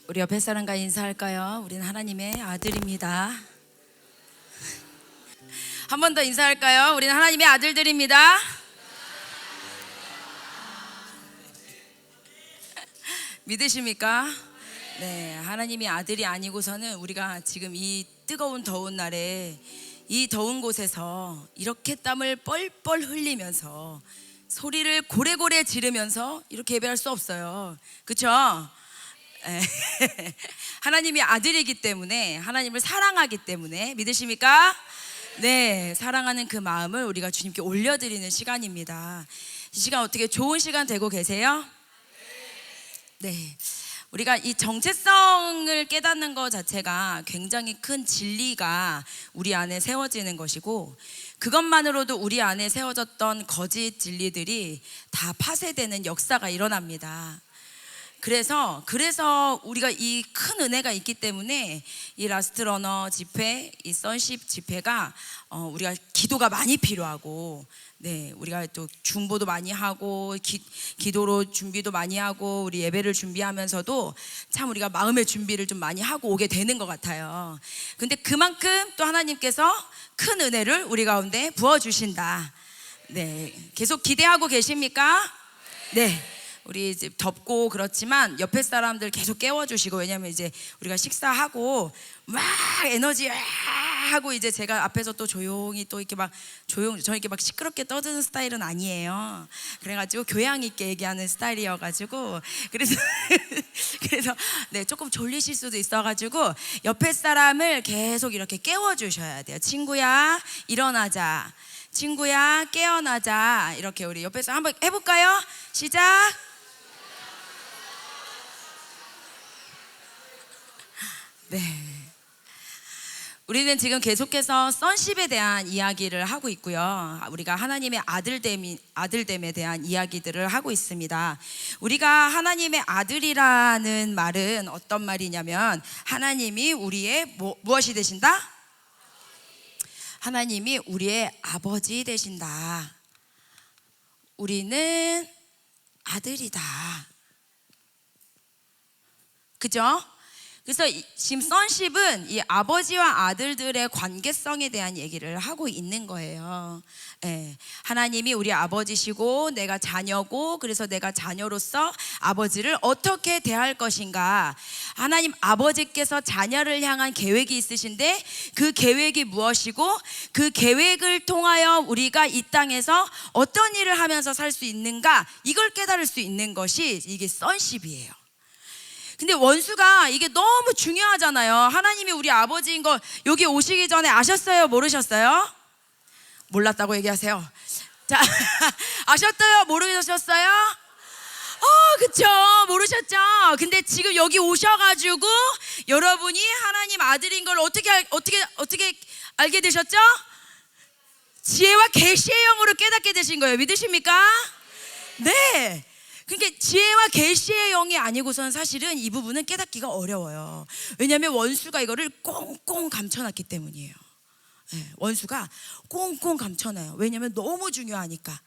우리 옆에 사람과 인사할까요? 우리는 하나님의 아들입니다. 한 번 더 인사할까요? 우리는 하나님의 아들들입니다. 믿으십니까? 네, 하나님이 아들이 아니고서는 우리가 지금 이 뜨거운 더운 날에 이 더운 곳에서 이렇게 땀을 뻘뻘 흘리면서 소리를 고래고래 지르면서 이렇게 예배할 수 없어요. 그렇죠? 하나님이 아들이기 때문에, 하나님을 사랑하기 때문에. 믿으십니까? 네, 사랑하는 그 마음을 우리가 주님께 올려드리는 시간입니다. 이 시간 어떻게 좋은 시간 되고 계세요? 네, 우리가 이 정체성을 깨닫는 것 자체가 굉장히 큰 진리가 우리 안에 세워지는 것이고, 그것만으로도 우리 안에 세워졌던 거짓 진리들이 다 파쇄되는 역사가 일어납니다. 그래서 우리가 이 큰 은혜가 있기 때문에 이 라스트 러너 집회, 이 선십 집회가 우리가 기도가 많이 필요하고, 네, 우리가 또 중보도 많이 하고 기도로 준비도 많이 하고 우리 예배를 준비하면서도 참 우리가 마음의 준비를 좀 많이 하고 오게 되는 것 같아요. 근데 그만큼 또 하나님께서 큰 은혜를 우리 가운데 부어주신다. 네, 계속 기대하고 계십니까? 네. 우리 이제 덥고 그렇지만 옆에 사람들 계속 깨워주시고, 왜냐면 이제 우리가 식사하고 막 에너지 하고 이제 제가 앞에서 또 조용히 또 이렇게 막 저는 이렇게 막 시끄럽게 떠드는 스타일은 아니에요. 그래가지고 교양 있게 얘기하는 스타일이어가지고 그래서 네, 조금 졸리실 수도 있어가지고 옆에 사람을 계속 이렇게 깨워주셔야 돼요. 친구야 일어나자, 친구야 깨어나자, 이렇게 우리 옆에서 한번 해볼까요? 시작. 네, 우리는 지금 계속해서 sonship에 대한 이야기를 하고 있고요. 우리가 하나님의 아들됨에 대한 이야기들을 하고 있습니다. 우리가 하나님의 아들이라는 말은 어떤 말이냐면, 하나님이 우리의 무엇이 되신다? 하나님이 우리의 아버지 되신다. 우리는 아들이다. 그죠? 그래서 지금 sonship은 이 아버지와 아들들의 관계성에 대한 얘기를 하고 있는 거예요. 예, 하나님이 우리 아버지시고 내가 자녀고, 그래서 내가 자녀로서 아버지를 어떻게 대할 것인가. 하나님 아버지께서 자녀를 향한 계획이 있으신데 그 계획이 무엇이고, 그 계획을 통하여 우리가 이 땅에서 어떤 일을 하면서 살 수 있는가, 이걸 깨달을 수 있는 것이 이게 sonship이에요. 근데 원수가 이게 너무 중요하잖아요. 하나님이 우리 아버지인 거 여기 오시기 전에 아셨어요? 모르셨어요? 몰랐다고 얘기하세요. 자, 아셨어요? 모르셨어요? 그쵸, 모르셨죠? 근데 지금 여기 오셔가지고 여러분이 하나님 아들인 걸 어떻게 알게 되셨죠? 지혜와 계시의 영으로 깨닫게 되신 거예요. 믿으십니까? 네. 그러니까 지혜와 계시의 영이 아니고서는 사실은 이 부분은 깨닫기가 어려워요. 왜냐하면 원수가 이거를 꽁꽁 감춰놨기 때문이에요. 네, 원수가 꽁꽁 감춰놔요. 왜냐하면 너무 중요하니까.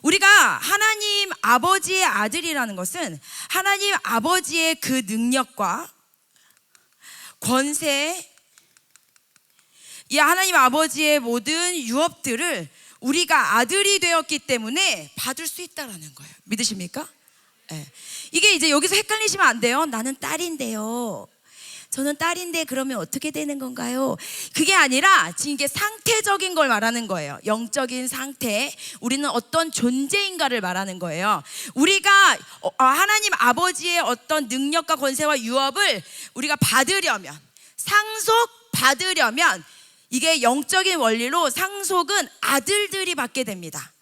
우리가 하나님 아버지의 아들이라는 것은 하나님 아버지의 그 능력과 권세, 이 하나님 아버지의 모든 유업들을 우리가 아들이 되었기 때문에 받을 수 있다라는 거예요. 믿으십니까? 네. 이게 이제 여기서 헷갈리시면 안 돼요. 나는 딸인데요, 저는 딸인데 그러면 어떻게 되는 건가요? 그게 아니라 지금 이게 상태적인 걸 말하는 거예요. 영적인 상태, 우리는 어떤 존재인가를 말하는 거예요. 우리가 하나님 아버지의 어떤 능력과 권세와 유업을 우리가 받으려면, 상속받으려면, 이게 영적인 원리로 상속은 아들들이 받게 됩니다.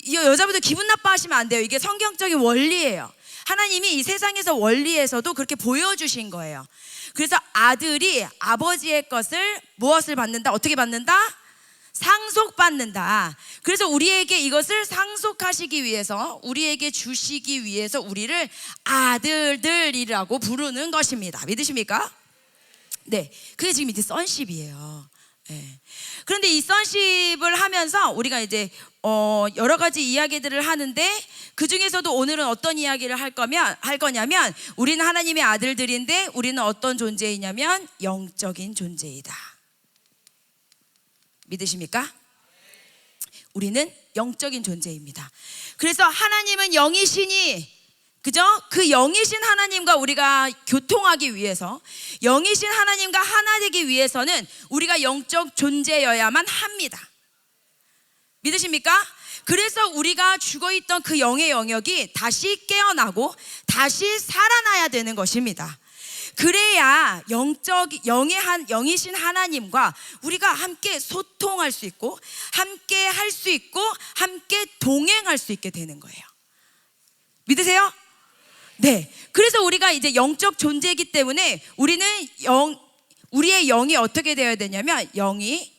이 여자분들 기분 나빠하시면 안 돼요. 이게 성경적인 원리예요. 하나님이 이 세상에서 원리에서도 그렇게 보여주신 거예요. 그래서 아들이 아버지의 것을 무엇을 받는다? 어떻게 받는다? 상속받는다. 그래서 우리에게 이것을 상속하시기 위해서, 우리에게 주시기 위해서 우리를 아들들이라고 부르는 것입니다. 믿으십니까? 네, 그게 지금 이제 sonship이에요. 예. 그런데 이 sonship을 하면서 우리가 이제 여러 가지 이야기들을 하는데 그 중에서도 오늘은 어떤 이야기를 할 거냐면 우리는 하나님의 아들들인데 우리는 어떤 존재이냐면 영적인 존재이다. 믿으십니까? 우리는 영적인 존재입니다. 그래서 하나님은 영이시니, 그죠? 그 영이신 하나님과 우리가 교통하기 위해서, 영이신 하나님과 하나 되기 위해서는 우리가 영적 존재여야만 합니다. 믿으십니까? 그래서 우리가 죽어있던 그 영의 영역이 다시 깨어나고 다시 살아나야 되는 것입니다. 그래야 영이신 하나님과 우리가 함께 소통할 수 있고 함께 할 수 있고 함께 동행할 수 있게 되는 거예요. 믿으세요? 네. 그래서 우리가 이제 영적 존재이기 때문에 우리의 영이 어떻게 되어야 되냐면 영이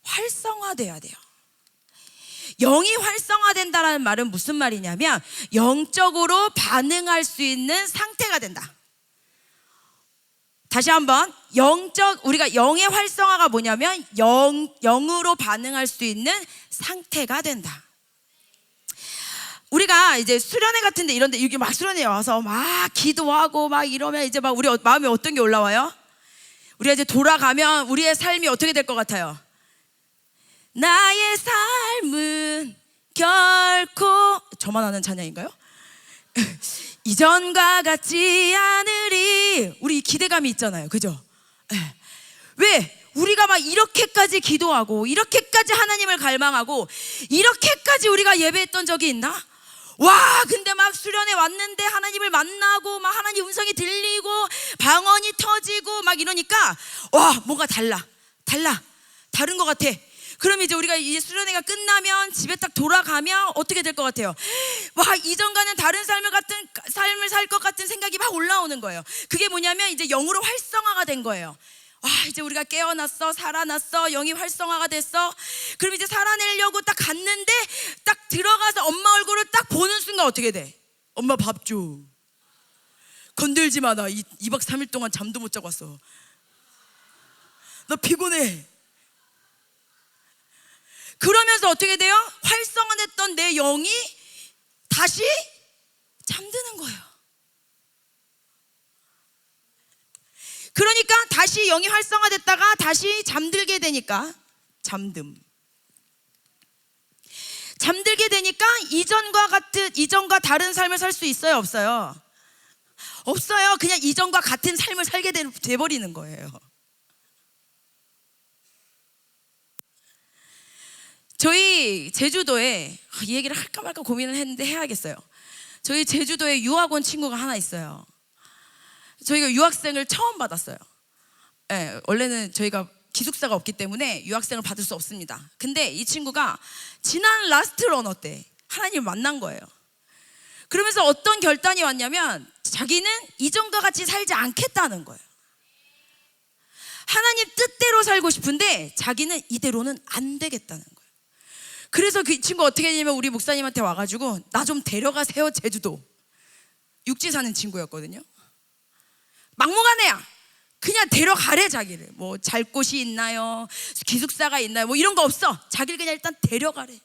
활성화되어야 돼요. 영이 활성화된다는 말은 무슨 말이냐면 영적으로 반응할 수 있는 상태가 된다. 다시 한번, 우리가 영의 활성화가 뭐냐면 영으로 반응할 수 있는 상태가 된다. 우리가 이제 수련회 같은데 이런데 여기 막 수련회에 와서 막 기도하고 막 이러면 이제 막 우리 마음에 어떤 게 올라와요? 우리가 이제 돌아가면 우리의 삶이 어떻게 될 것 같아요? 나의 삶은 결코, 저만 아는 찬양인가요? 이전과 같지 않으리. 우리 기대감이 있잖아요, 그죠? 왜? 우리가 막 이렇게까지 기도하고 이렇게까지 하나님을 갈망하고 이렇게까지 우리가 예배했던 적이 있나? 와, 근데 막 수련회 왔는데 하나님을 만나고 막 하나님 음성이 들리고 방언이 터지고 막 이러니까 와, 뭔가 다른 것 같아. 그럼 이제 우리가 이 수련회가 끝나면 집에 딱 돌아가면 어떻게 될 것 같아요? 와, 이전과는 다른 삶을 살 것 같은 생각이 막 올라오는 거예요. 그게 뭐냐면 이제 영으로 활성화가 된 거예요. 와, 이제 우리가 깨어났어, 살아났어, 영이 활성화가 됐어. 그럼 이제 살아내려고 딱 갔는데 딱 들어가서 엄마 얼굴을 딱 보는 순간 어떻게 돼? 엄마 밥 줘. 건들지 마. 나 2박 3일 동안 잠도 못 자고 왔어. 나 피곤해. 그러면서 어떻게 돼요? 활성화됐던 내 영이 다시 잠드는 거예요. 그러니까 다시 영이 활성화됐다가 다시 잠들게 되니까 잠들게 되니까 이전과 다른 삶을 살 수 있어요, 없어요? 없어요. 그냥 이전과 같은 삶을 살게 돼버리는 거예요. 저희 제주도에 이 얘기를 할까 말까 고민을 했는데 해야겠어요. 저희 제주도에 유학원 친구가 하나 있어요. 저희가 유학생을 처음 받았어요. 네, 원래는 저희가 기숙사가 없기 때문에 유학생을 받을 수 없습니다. 근데 이 친구가 지난 라스트 러너 때 하나님을 만난 거예요. 그러면서 어떤 결단이 왔냐면 자기는 이전과 같이 살지 않겠다는 거예요. 하나님 뜻대로 살고 싶은데 자기는 이대로는 안 되겠다는 거예요. 그래서 그 친구 어떻게 했냐면 우리 목사님한테 와가지고 나 좀 데려가세요, 제주도. 육지 사는 친구였거든요. 막무가내야. 그냥 데려가래, 자기를. 뭐 잘 곳이 있나요? 기숙사가 있나요? 뭐 이런 거 없어. 자기를 그냥 일단 데려가래.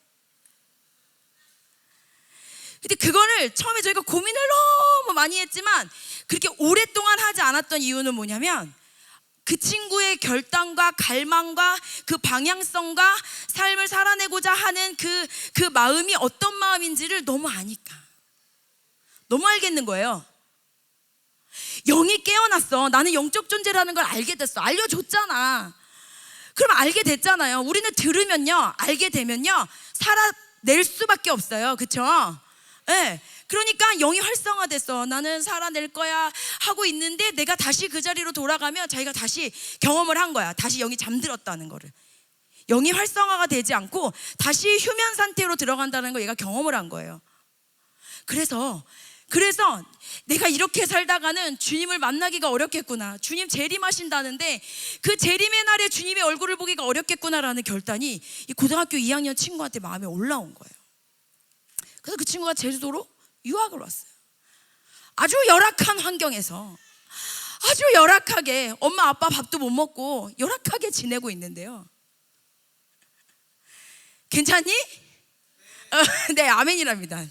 근데 그거를 처음에 저희가 고민을 너무 많이 했지만 그렇게 오랫동안 하지 않았던 이유는 뭐냐면 그 친구의 결단과 갈망과 그 방향성과 삶을 살아내고자 하는 그 마음이 어떤 마음인지를 너무 아니까. 너무 알겠는 거예요. 영이 깨어났어. 나는 영적 존재라는 걸 알게 됐어. 알려줬잖아. 그럼 알게 됐잖아요. 우리는 들으면요, 알게 되면요, 살아낼 수밖에 없어요. 그쵸? 네. 그러니까 영이 활성화됐어. 나는 살아낼 거야 하고 있는데 내가 다시 그 자리로 돌아가면 자기가 다시 경험을 한 거야. 다시 영이 잠들었다는 거를. 영이 활성화가 되지 않고 다시 휴면 상태로 들어간다는 걸 얘가 경험을 한 거예요. 그래서 내가 이렇게 살다가는 주님을 만나기가 어렵겠구나. 주님 재림하신다는데 그 재림의 날에 주님의 얼굴을 보기가 어렵겠구나라는 결단이 이 고등학교 2학년 친구한테 마음에 올라온 거예요. 그래서 그 친구가 제주도로 유학을 왔어요. 아주 열악한 환경에서 아주 열악하게 엄마 아빠 밥도 못 먹고 열악하게 지내고 있는데요. 괜찮니? 네, 아멘이랍니다.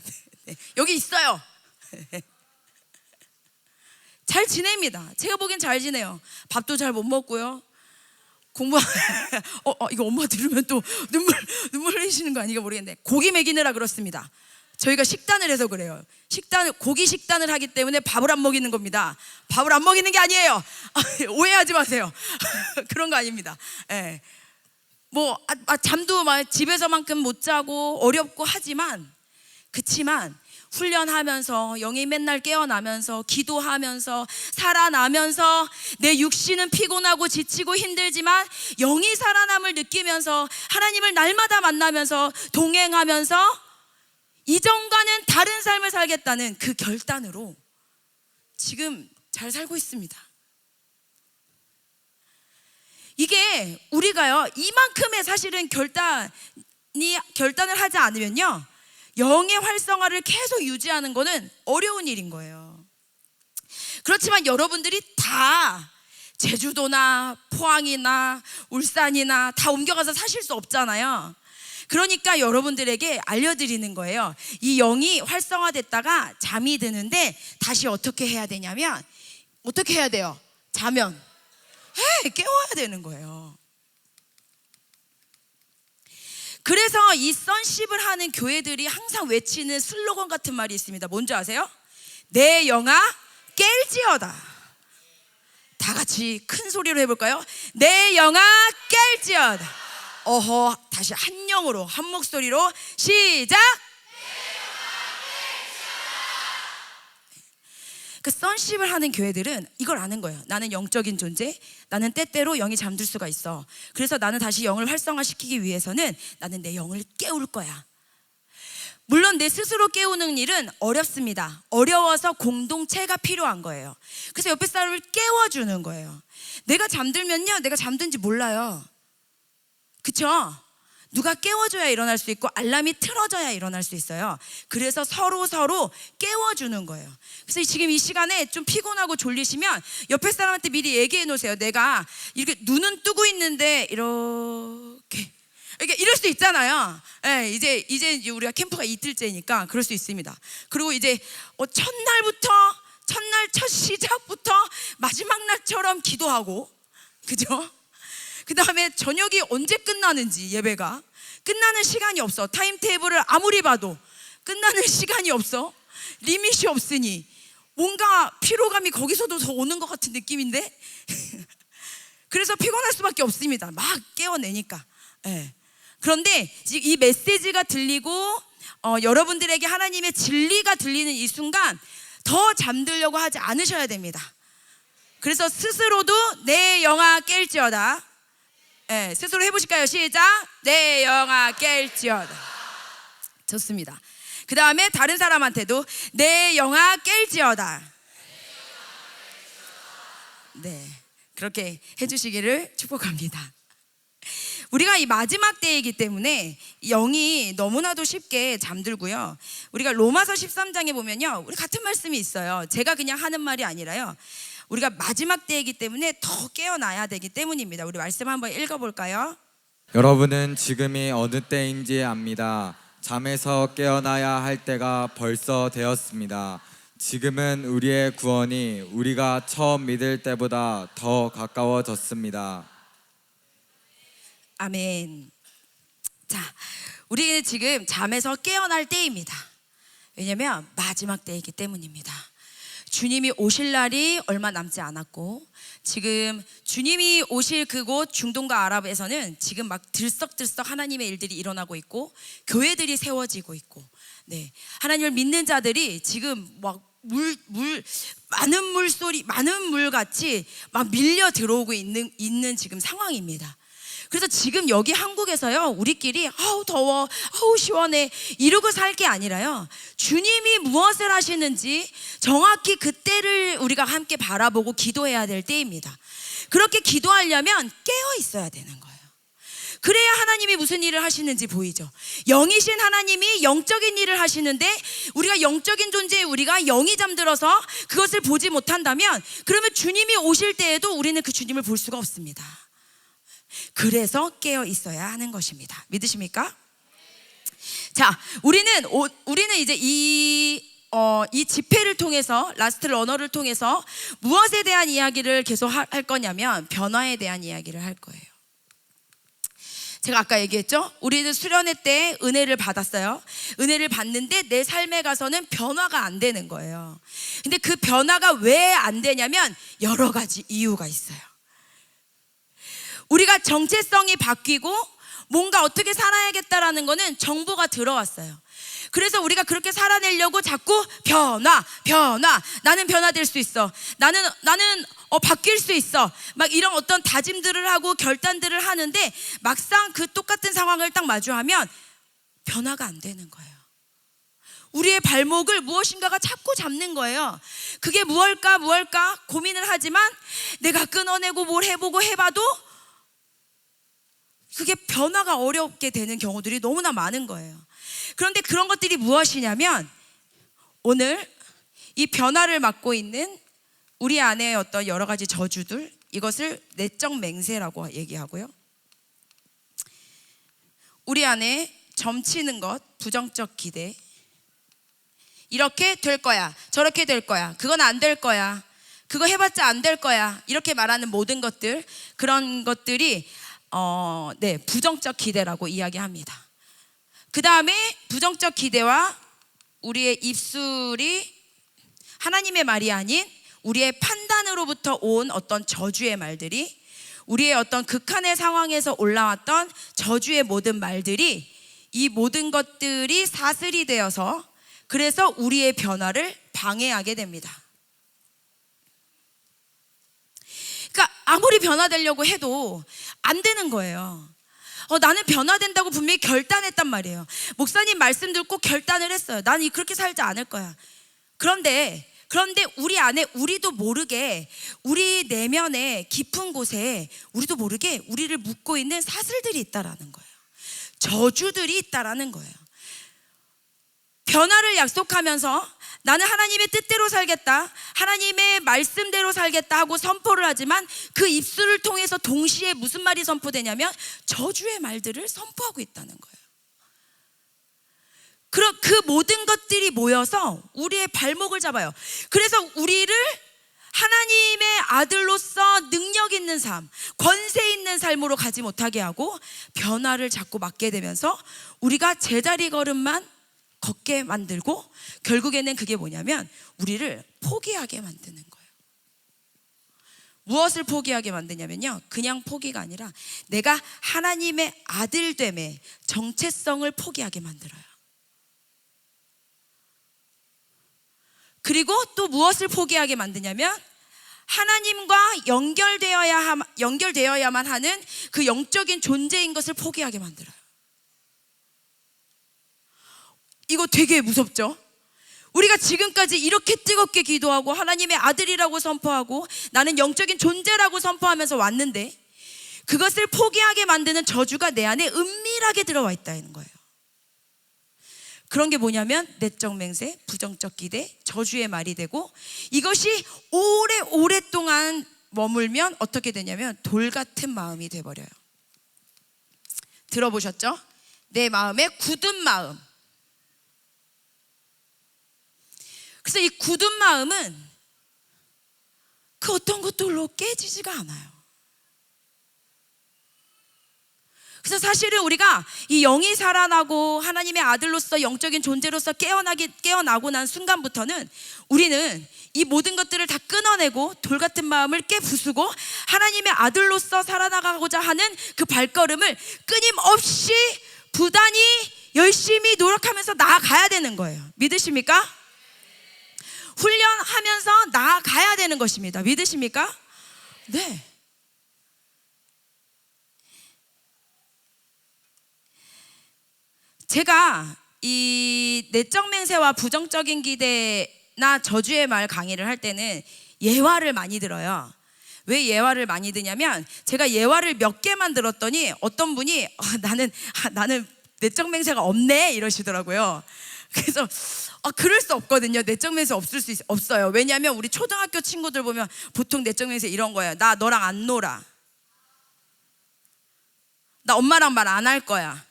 네, 여기 있어요. 잘 지냅니다. 제가 보기엔 잘 지내요. 밥도 잘 못 먹고요. 공부 이거 엄마 들으면 또 눈물 흘리시는 거 아닌가 모르겠네. 고기 먹이느라 그렇습니다. 저희가 식단을 해서 그래요. 고기 식단을 하기 때문에 밥을 안 먹이는 겁니다. 밥을 안 먹이는 게 아니에요. 오해하지 마세요. 그런 거 아닙니다. 예. 잠도 집에서만큼 못 자고 어렵고 하지만, 그치만 훈련하면서 영이 맨날 깨어나면서 기도하면서 살아나면서 내 육신은 피곤하고 지치고 힘들지만 영이 살아남을 느끼면서 하나님을 날마다 만나면서 동행하면서 이전과는 다른 삶을 살겠다는 그 결단으로 지금 잘 살고 있습니다. 이게 우리가요, 이만큼의 사실은 결단을 하지 않으면요, 영의 활성화를 계속 유지하는 거는 어려운 일인 거예요. 그렇지만 여러분들이 다 제주도나 포항이나 울산이나 다 옮겨가서 사실 수 없잖아요. 그러니까 여러분들에게 알려드리는 거예요. 이 영이 활성화됐다가 잠이 드는데 다시 어떻게 해야 되냐면, 어떻게 해야 돼요? 자면 깨워야 되는 거예요. 그래서 이 선십을 하는 교회들이 항상 외치는 슬로건 같은 말이 있습니다. 뭔지 아세요? 내 영아 깰지어다. 다 같이 큰 소리로 해볼까요? 내 영아 깰지어다. 다시 한 영으로, 한 목소리로 시작. 그 선십을 하는 교회들은 이걸 아는 거예요. 나는 영적인 존재, 나는 때때로 영이 잠들 수가 있어. 그래서 나는 다시 영을 활성화시키기 위해서는 나는 내 영을 깨울 거야. 물론 내 스스로 깨우는 일은 어렵습니다. 어려워서 공동체가 필요한 거예요. 그래서 옆에 사람을 깨워주는 거예요. 내가 잠들면요, 내가 잠든지 몰라요. 그쵸? 누가 깨워줘야 일어날 수 있고 알람이 틀어져야 일어날 수 있어요. 그래서 서로 깨워주는 거예요. 그래서 지금 이 시간에 좀 피곤하고 졸리시면 옆에 사람한테 미리 얘기해 놓으세요. 내가 이렇게 눈은 뜨고 있는데 이렇게 이럴 수 있잖아요. 네, 이제 우리가 캠프가 이틀째니까 그럴 수 있습니다. 그리고 이제 첫날 첫 시작부터 마지막 날처럼 기도하고, 그죠? 그 다음에 저녁이 언제 끝나는지, 예배가 끝나는 시간이 없어. 타임테이블을 아무리 봐도 끝나는 시간이 없어. 리밋이 없으니 뭔가 피로감이 거기서도 더 오는 것 같은 느낌인데 그래서 피곤할 수밖에 없습니다. 막 깨워내니까. 네. 그런데 이 메시지가 들리고 여러분들에게 하나님의 진리가 들리는 이 순간 더 잠들려고 하지 않으셔야 됩니다. 그래서 스스로도 내 영아 깰지어다. 네, 스스로 해보실까요? 시작. 내 영아 깰지어다. 좋습니다. 그 다음에 다른 사람한테도 내 영아 깰지어다. 네, 그렇게 해주시기를 축복합니다. 우리가 이 마지막 때이기 때문에 영이 너무나도 쉽게 잠들고요. 우리가 로마서 13장에 보면요, 우리 같은 말씀이 있어요. 제가 그냥 하는 말이 아니라요, 우리가 마지막 때이기 때문에 더 깨어나야 되기 때문입니다. 우리 말씀 한번 읽어볼까요? 여러분은 지금이 어느 때인지 압니다. 잠에서 깨어나야 할 때가 벌써 되었습니다. 지금은 우리의 구원이 우리가 처음 믿을 때보다 더 가까워졌습니다. 아멘. 자, 우리는 지금 잠에서 깨어날 때입니다. 왜냐하면 마지막 때이기 때문입니다. 주님이 오실 날이 얼마 남지 않았고, 지금 주님이 오실 그곳 중동과 아랍에서는 지금 막 들썩들썩 하나님의 일들이 일어나고 있고 교회들이 세워지고 있고, 네, 하나님을 믿는 자들이 지금 막 많은 물소리, 많은 물같이 막 밀려 들어오고 있는 지금 상황입니다. 그래서 지금 여기 한국에서요, 우리끼리 아우 더워, 아우 시원해 이러고 살 게 아니라요, 주님이 무엇을 하시는지 정확히 그때를 우리가 함께 바라보고 기도해야 될 때입니다. 그렇게 기도하려면 깨어 있어야 되는 거예요. 그래야 하나님이 무슨 일을 하시는지 보이죠. 영이신 하나님이 영적인 일을 하시는데 우리가 영적인 존재에 우리가 영이 잠들어서 그것을 보지 못한다면 그러면 주님이 오실 때에도 우리는 그 주님을 볼 수가 없습니다. 그래서 깨어 있어야 하는 것입니다. 믿으십니까? 자, 우리는 이제 이 집회를 통해서, 라스트 러너를 통해서 무엇에 대한 이야기를 계속 할 거냐면 변화에 대한 이야기를 할 거예요. 제가 아까 얘기했죠? 우리는 수련회 때 은혜를 받았어요. 은혜를 받는데 내 삶에 가서는 변화가 안 되는 거예요. 근데 그 변화가 왜 안 되냐면 여러 가지 이유가 있어요. 우리가 정체성이 바뀌고 뭔가 어떻게 살아야겠다라는 거는 정보가 들어왔어요. 그래서 우리가 그렇게 살아내려고 자꾸 변화, 나는 변화될 수 있어, 나는 바뀔 수 있어, 막 이런 어떤 다짐들을 하고 결단들을 하는데 막상 그 똑같은 상황을 딱 마주하면 변화가 안 되는 거예요. 우리의 발목을 무엇인가가 자꾸 잡는 거예요. 그게 무엇일까 고민을 하지만 내가 끊어내고 뭘 해보고 해봐도 그게 변화가 어렵게 되는 경우들이 너무나 많은 거예요. 그런데 그런 것들이 무엇이냐면 오늘 이 변화를 맡고 있는 우리 안에 어떤 여러 가지 저주들, 이것을 내적 맹세라고 얘기하고요. 우리 안에 점치는 것, 부정적 기대, 이렇게 될 거야, 저렇게 될 거야, 그건 안 될 거야, 그거 해봤자 안 될 거야, 이렇게 말하는 모든 것들, 그런 것들이 부정적 기대라고 이야기합니다. 그 다음에 부정적 기대와 우리의 입술이 하나님의 말이 아닌 우리의 판단으로부터 온 어떤 저주의 말들이, 우리의 어떤 극한의 상황에서 올라왔던 저주의 모든 말들이, 이 모든 것들이 사슬이 되어서 그래서 우리의 변화를 방해하게 됩니다. 그러니까 아무리 변화되려고 해도 안 되는 거예요. 나는 변화된다고 분명히 결단했단 말이에요. 목사님 말씀 듣고 결단을 했어요. 나는 그렇게 살지 않을 거야. 그런데 우리 안에 우리도 모르게, 우리 내면의 깊은 곳에 우리도 모르게 우리를 묶고 있는 사슬들이 있다라는 거예요. 저주들이 있다라는 거예요. 변화를 약속하면서 나는 하나님의 뜻대로 살겠다, 하나님의 말씀대로 살겠다 하고 선포를 하지만 그 입술을 통해서 동시에 무슨 말이 선포되냐면 저주의 말들을 선포하고 있다는 거예요. 그 모든 것들이 모여서 우리의 발목을 잡아요. 그래서 우리를 하나님의 아들로서 능력 있는 삶, 권세 있는 삶으로 가지 못하게 하고 변화를 자꾸 막게 되면서 우리가 제자리 걸음만 걷게 만들고 결국에는 그게 뭐냐면 우리를 포기하게 만드는 거예요. 무엇을 포기하게 만드냐면요, 그냥 포기가 아니라 내가 하나님의 아들됨의 정체성을 포기하게 만들어요. 그리고 또 무엇을 포기하게 만드냐면 하나님과 연결되어야만 하는 그 영적인 존재인 것을 포기하게 만들어요. 이거 되게 무섭죠? 우리가 지금까지 이렇게 뜨겁게 기도하고 하나님의 아들이라고 선포하고 나는 영적인 존재라고 선포하면서 왔는데 그것을 포기하게 만드는 저주가 내 안에 은밀하게 들어와 있다는 거예요. 그런 게 뭐냐면 내적 맹세, 부정적 기대, 저주의 말이 되고 이것이 오랫동안 머물면 어떻게 되냐면 돌 같은 마음이 돼버려요. 들어보셨죠? 내 마음에 굳은 마음. 그래서 이 굳은 마음은 그 어떤 것들로 깨지지가 않아요. 그래서 사실은 우리가 이 영이 살아나고 하나님의 아들로서 영적인 존재로서 깨어나고 난 순간부터는 우리는 이 모든 것들을 다 끊어내고 돌 같은 마음을 깨부수고 하나님의 아들로서 살아나가고자 하는 그 발걸음을 끊임없이 부단히 열심히 노력하면서 나아가야 되는 거예요. 믿으십니까? 훈련하면서 나아가야 되는 것입니다. 믿으십니까? 네. 제가 이 내적 맹세와 부정적인 기대나 저주의 말 강의를 할 때는 예화를 많이 들어요. 왜 예화를 많이 드냐면 제가 예화를 몇 개만 들었더니 어떤 분이 나는 내적 맹세가 없네 이러시더라고요. 그래서 그럴 수 없거든요. 내적 맹세 없어요. 왜냐하면 우리 초등학교 친구들 보면 보통 내적 맹세 이런 거예요. 나 너랑 안 놀아. 나 엄마랑 말 안 할 거야.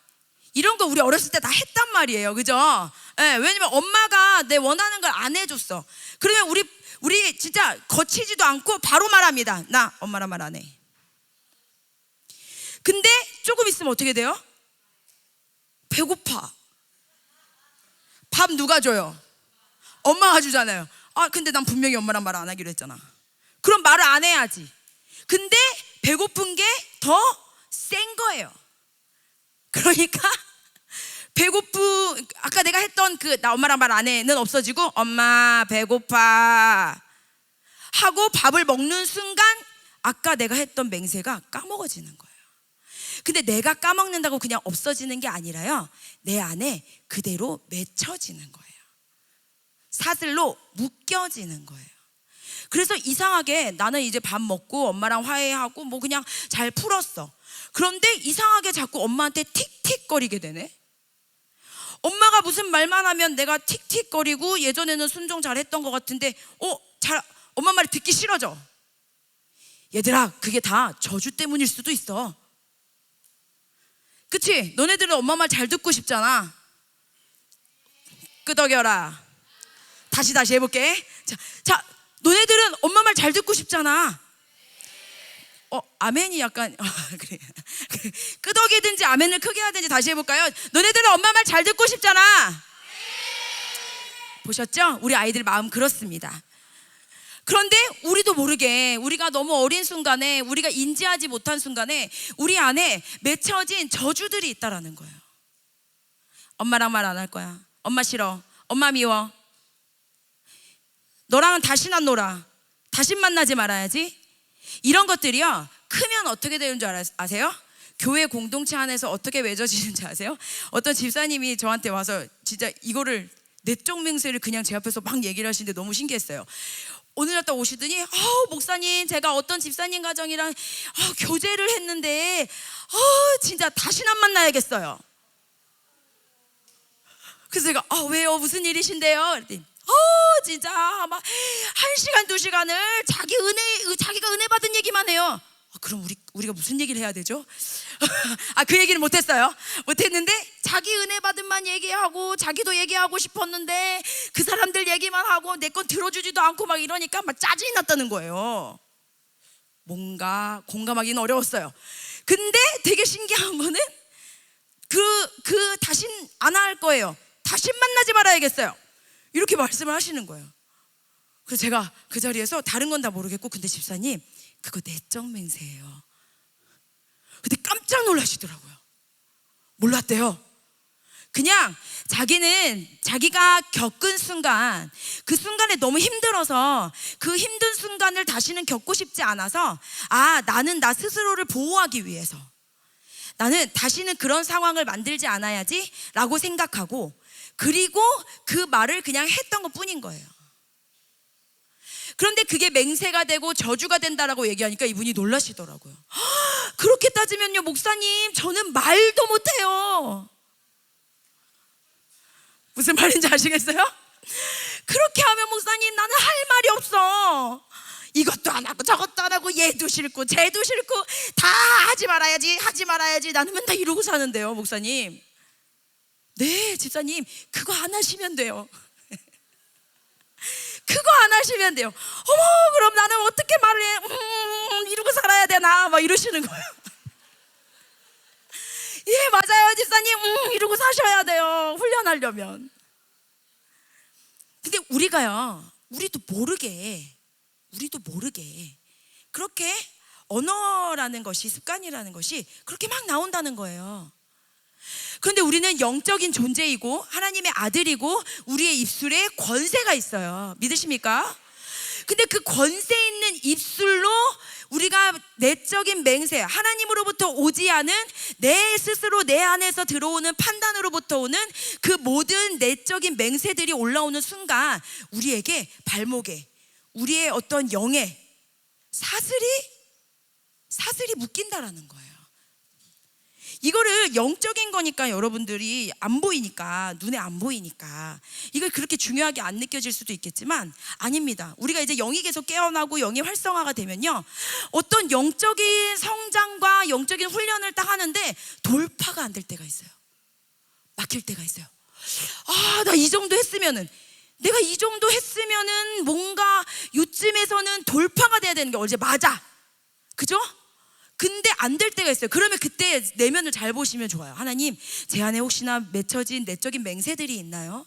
이런 거 우리 어렸을 때 다 했단 말이에요. 그죠? 네, 왜냐면 엄마가 내 원하는 걸 안 해줬어. 그러면 우리 진짜 거치지도 않고 바로 말합니다. 나 엄마랑 말 안 해. 근데 조금 있으면 어떻게 돼요? 배고파. 밥 누가 줘요? 엄마가 주잖아요. 근데 난 분명히 엄마랑 말 안 하기로 했잖아. 그럼 말을 안 해야지. 근데 배고픈 게 더 센 거예요. 그러니까 아까 내가 했던 나 엄마랑 말 안 해는 없어지고 엄마 배고파 하고 밥을 먹는 순간 아까 내가 했던 맹세가 까먹어지는 거예요. 근데 내가 까먹는다고 그냥 없어지는 게 아니라요, 내 안에 그대로 맺혀지는 거예요. 사슬로 묶여지는 거예요. 그래서 이상하게 나는 이제 밥 먹고 엄마랑 화해하고 뭐 그냥 잘 풀었어. 그런데 이상하게 자꾸 엄마한테 틱틱거리게 되네. 엄마가 무슨 말만 하면 내가 틱틱거리고 예전에는 순종 잘했던 것 같은데 엄마 말이 듣기 싫어져. 얘들아, 그게 다 저주 때문일 수도 있어. 그치? 너네들은 엄마 말 잘 듣고 싶잖아. 끄덕여라. 다시 해볼게. 자, 너네들은 엄마 말 잘 듣고 싶잖아. 아멘이 약간 그래. 끄덕이든지 아멘을 크게 하든지 다시 해볼까요? 너네들은 엄마 말 잘 듣고 싶잖아. 보셨죠? 우리 아이들 마음 그렇습니다. 그런데 우리도 모르게 우리가 너무 어린 순간에, 우리가 인지하지 못한 순간에 우리 안에 맺혀진 저주들이 있다라는 거예요. 엄마랑 말 안 할 거야. 엄마 싫어. 엄마 미워. 너랑은 다시는 안 놀아. 다신 만나지 말아야지. 이런 것들이요, 크면 어떻게 되는 줄 아세요? 교회 공동체 안에서 어떻게 맺어지는지 아세요? 어떤 집사님이 저한테 와서 진짜 이거를 내적 맹세를 그냥 제 앞에서 막 얘기를 하시는데 너무 신기했어요. 오늘 갔다 오시더니 목사님, 제가 어떤 집사님 가정이랑 교제를 했는데 진짜 다시는 안 만나야겠어요. 그래서 제가 왜요? 무슨 일이신데요? 그랬더니 진짜 막 1시간 2시간을 자기가 은혜 받은 얘기만 해요. 그럼 우리가 무슨 얘기를 해야 되죠? 그 얘기는 못했는데 자기 은혜 받은 만 얘기하고 자기도 얘기하고 싶었는데 그 사람들 얘기만 하고 내 건 들어주지도 않고 막 이러니까 막 짜증이 났다는 거예요. 뭔가 공감하기는 어려웠어요. 근데 되게 신기한 거는 다신 안 할 거예요. 다신 만나지 말아야겠어요. 이렇게 말씀을 하시는 거예요. 그래서 제가 그 자리에서 다른 건 다 모르겠고, 근데 집사님 그거 내적 맹세예요. 근데 깜짝 놀라시더라고요. 몰랐대요. 그냥 자기는 자기가 겪은 순간, 그 순간에 너무 힘들어서 그 힘든 순간을 다시는 겪고 싶지 않아서 나는 나 스스로를 보호하기 위해서, 나는 다시는 그런 상황을 만들지 않아야지 라고 생각하고, 그리고 그 말을 그냥 했던 것 뿐인 거예요. 그런데 그게 맹세가 되고 저주가 된다라고 얘기하니까 이분이 놀라시더라고요. 그렇게 따지면요, 목사님, 저는 말도 못해요. 무슨 말인지 아시겠어요? 그렇게 하면 목사님, 나는 할 말이 없어. 이것도 안 하고 저것도 안 하고 얘도 싫고 쟤도 싫고 다 하지 말아야지 나는 맨날 이러고 사는데요, 목사님. 네, 집사님, 그거 안 하시면 돼요. 그거 안 하시면 돼요. 그럼 나는 어떻게 말을 해? 이러고 살아야 되나? 막 이러시는 거예요. 예, 맞아요, 집사님. 이러고 사셔야 돼요, 훈련하려면. 근데 우리도 모르게 그렇게 언어라는 것이, 습관이라는 것이 그렇게 막 나온다는 거예요. 그런데 우리는 영적인 존재이고 하나님의 아들이고 우리의 입술에 권세가 있어요. 믿으십니까? 근데 그 권세 있는 입술로 우리가 내적인 맹세, 하나님으로부터 오지 않은 내 스스로 내 안에서 들어오는 판단으로부터 오는 그 모든 내적인 맹세들이 올라오는 순간 우리에게 발목에, 우리의 어떤 영에 사슬이 묶인다라는 거예요. 이거를 영적인 거니까 여러분들이 안 보이니까, 눈에 안 보이니까 이걸 그렇게 중요하게 안 느껴질 수도 있겠지만 아닙니다. 우리가 이제 영이 계속 깨어나고 영이 활성화가 되면요, 어떤 영적인 성장과 영적인 훈련을 딱 하는데 돌파가 안 될 때가 있어요. 막힐 때가 있어요. 나 이 정도 했으면은, 내가 이 정도 했으면은 뭔가 요쯤에서는 돌파가 돼야 되는 게 어제 맞아, 그죠? 근데 안 될 때가 있어요. 그러면 그때 내면을 잘 보시면 좋아요. 하나님, 제 안에 혹시나 맺혀진 내적인 맹세들이 있나요?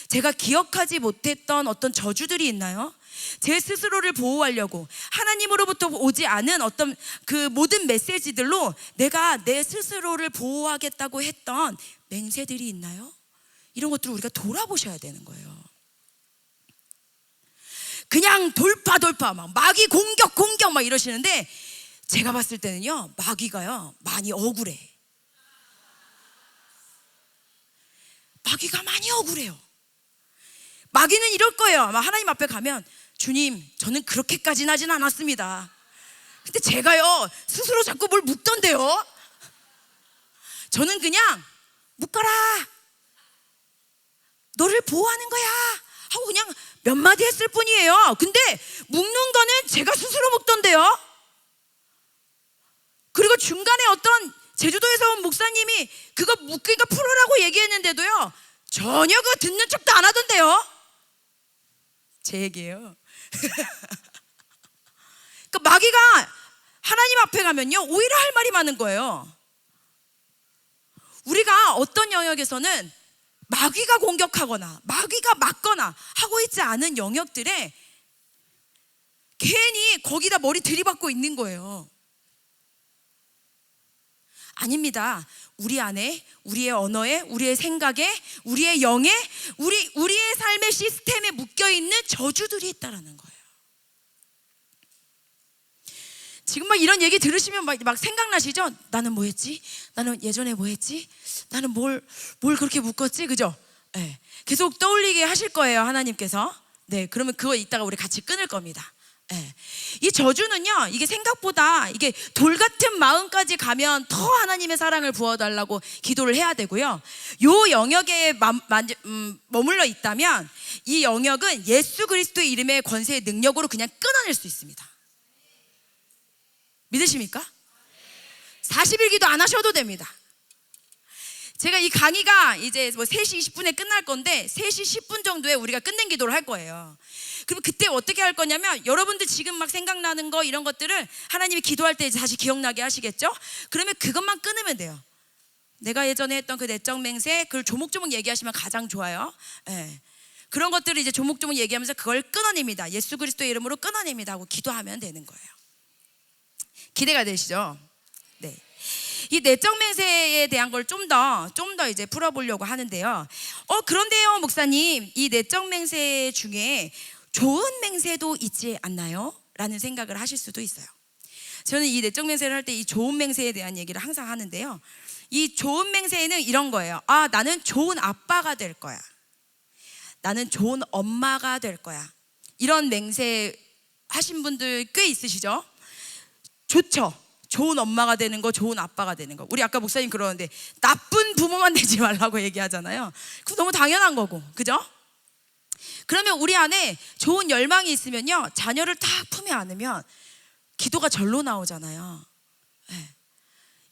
제가 기억하지 못했던 어떤 저주들이 있나요? 제 스스로를 보호하려고 하나님으로부터 오지 않은 어떤 그 모든 메시지들로 내가 내 스스로를 보호하겠다고 했던 맹세들이 있나요? 이런 것들을 우리가 돌아보셔야 되는 거예요. 그냥 돌파 막 마귀 공격 막 이러시는데, 제가 봤을 때는요, 마귀가요 많이 억울해. 마귀가 많이 억울해요. 마귀는 이럴 거예요. 아마 하나님 앞에 가면, 주님, 저는 그렇게까지는 하진 않았습니다. 근데 제가요 스스로 자꾸 뭘 묻던데요. 저는 그냥 묶어라, 너를 보호하는 거야 하고 그냥 몇 마디 했을 뿐이에요. 근데 묶는 거는 제가 스스로 묶던데요. 그리고 중간에 어떤 제주도에서 온 목사님이 그거 묶으니까 풀으라고 얘기했는데도요, 전혀 그거 듣는 척도 안 하던데요. 제 얘기예요. 그러니까 마귀가 하나님 앞에 가면요 오히려 할 말이 많은 거예요. 우리가 어떤 영역에서는 마귀가 공격하거나 마귀가 막거나 하고 있지 않은 영역들에 괜히 거기다 머리 들이박고 있는 거예요. 아닙니다. 우리 안에, 우리의 언어에, 우리의 생각에, 우리의 영에, 우리의 삶의 시스템에 묶여있는 저주들이 있다는 거예요. 지금 막 이런 얘기 들으시면 막 생각나시죠? 나는 뭐 했지? 나는 예전에 뭐 했지? 나는 뭘 그렇게 묶었지? 그죠? 네. 계속 떠올리게 하실 거예요, 하나님께서. 네, 그러면 그거 이따가 우리 같이 끊을 겁니다. 네. 이 저주는요, 이게 생각보다 이게 돌 같은 마음까지 가면 더 하나님의 사랑을 부어달라고 기도를 해야 되고요. 요 영역에 머물러 있다면 이 영역은 예수 그리스도의 이름의 권세의 능력으로 그냥 끊어낼 수 있습니다. 믿으십니까? 40일 기도 안 하셔도 됩니다. 제가 이 강의가 이제 뭐 3시 20분에 끝날 건데 3시 10분 정도에 우리가 끝낸 기도를 할 거예요. 그럼 그때 어떻게 할 거냐면, 여러분들 지금 막 생각나는 거 이런 것들을 하나님이 기도할 때 다시 기억나게 하시겠죠? 그러면 그것만 끊으면 돼요. 내가 예전에 했던 그 내적 맹세, 그걸 조목조목 얘기하시면 가장 좋아요. 네. 그런 것들을 이제 조목조목 얘기하면서 그걸 끊어냅니다. 예수 그리스도의 이름으로 끊어냅니다 하고 기도하면 되는 거예요. 기대가 되시죠? 네. 이 내적 맹세에 대한 걸 좀 더 이제 풀어보려고 하는데요. 그런데요, 목사님, 이 내적 맹세 중에 좋은 맹세도 있지 않나요? 라는 생각을 하실 수도 있어요. 저는 이 내적 맹세를 할 때 이 좋은 맹세에 대한 얘기를 항상 하는데요, 이 좋은 맹세는 이런 거예요. 나는 좋은 아빠가 될 거야. 나는 좋은 엄마가 될 거야. 이런 맹세 하신 분들 꽤 있으시죠? 좋죠. 좋은 엄마가 되는 거, 좋은 아빠가 되는 거. 우리 아까 목사님 그러는데 나쁜 부모만 되지 말라고 얘기하잖아요. 그거 너무 당연한 거고, 그죠? 그러면 우리 안에 좋은 열망이 있으면요, 자녀를 딱 품에 안으면 기도가 절로 나오잖아요. 네.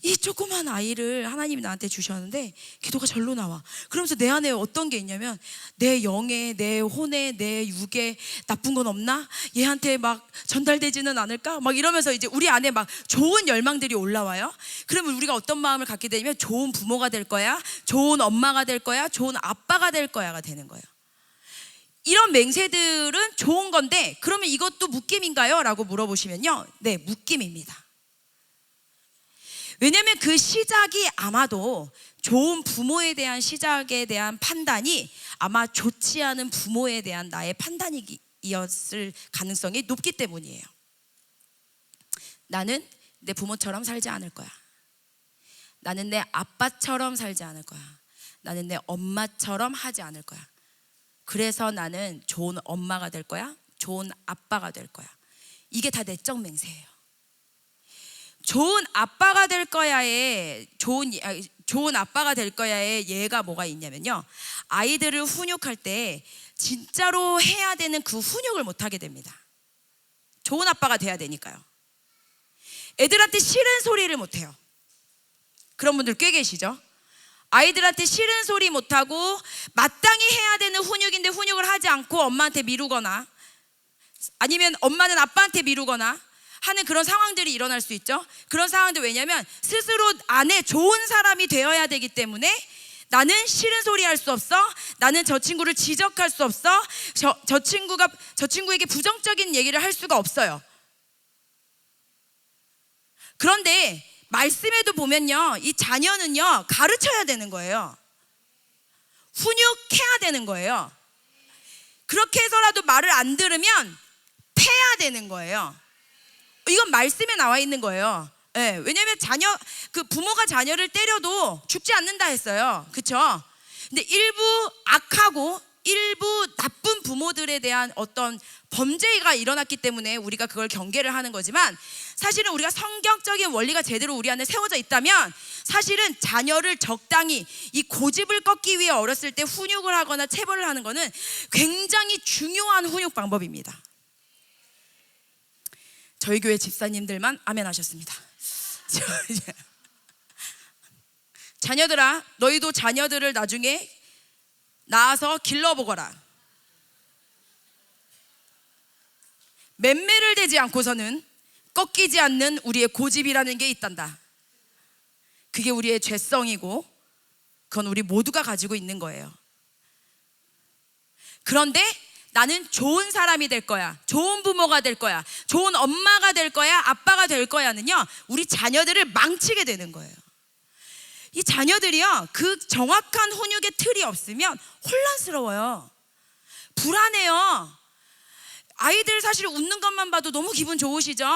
이 조그만 아이를 하나님이 나한테 주셨는데 기도가 절로 나와. 그러면서 내 안에 어떤 게 있냐면, 내 영에, 내 혼에, 내 육에 나쁜 건 없나? 얘한테 막 전달되지는 않을까? 막 이러면서 이제 우리 안에 막 좋은 열망들이 올라와요. 그러면 우리가 어떤 마음을 갖게 되냐면, 좋은 부모가 될 거야, 좋은 엄마가 될 거야, 좋은 아빠가 될 거야가 되는 거예요. 이런 맹세들은 좋은 건데, 그러면 이것도 묶임인가요? 라고 물어보시면요, 네, 묶임입니다. 왜냐하면 그 시작이 아마도 좋은 부모에 대한 시작에 대한 판단이 아마 좋지 않은 부모에 대한 나의 판단이었을 가능성이 높기 때문이에요. 나는 내 부모처럼 살지 않을 거야. 나는 내 아빠처럼 살지 않을 거야. 나는 내 엄마처럼 하지 않을 거야. 그래서 나는 좋은 엄마가 될 거야, 좋은 아빠가 될 거야. 이게 다 내적 맹세예요. 좋은 아빠가 될 거야의 좋은 아빠가 될 거야의 예가 뭐가 있냐면요, 아이들을 훈육할 때 진짜로 해야 되는 그 훈육을 못 하게 됩니다. 좋은 아빠가 돼야 되니까요. 애들한테 싫은 소리를 못 해요. 그런 분들 꽤 계시죠? 아이들한테 싫은 소리 못 하고 마땅히 해야 되는 훈육인데 훈육을 하지 않고 엄마한테 미루거나 아니면 엄마는 아빠한테 미루거나 하는 그런 상황들이 일어날 수 있죠. 그런 상황들, 왜냐하면 스스로 안에 좋은 사람이 되어야 되기 때문에 나는 싫은 소리 할 수 없어, 나는 저 친구를 지적할 수 없어, 저 친구에게 부정적인 얘기를 할 수가 없어요. 그런데 말씀에도 보면요, 이 자녀는요 가르쳐야 되는 거예요. 훈육해야 되는 거예요. 그렇게 해서라도 말을 안 들으면 패야 되는 거예요. 이건 말씀에 나와 있는 거예요. 네, 왜냐하면 그 부모가 자녀를 때려도 죽지 않는다 했어요. 그렇죠? 근데 일부 악하고 일부 나쁜 부모들에 대한 어떤 범죄가 일어났기 때문에 우리가 그걸 경계를 하는 거지만, 사실은 우리가 성경적인 원리가 제대로 우리 안에 세워져 있다면 사실은 자녀를 적당히 이 고집을 꺾기 위해 어렸을 때 훈육을 하거나 체벌을 하는 거는 굉장히 중요한 훈육 방법입니다. 저희 교회 집사님들만 아멘 하셨습니다. 자녀들아, 너희도 자녀들을 나중에 낳아서 길러보거라. 맴매를 대지 않고서는 꺾이지 않는 우리의 고집이라는 게 있단다. 그게 우리의 죄성이고 그건 우리 모두가 가지고 있는 거예요. 그런데 나는 좋은 사람이 될 거야, 좋은 부모가 될 거야, 좋은 엄마가 될 거야, 아빠가 될 거야는요, 우리 자녀들을 망치게 되는 거예요. 이 자녀들이요, 그 정확한 훈육의 틀이 없으면 혼란스러워요. 불안해요. 아이들 사실 웃는 것만 봐도 너무 기분 좋으시죠?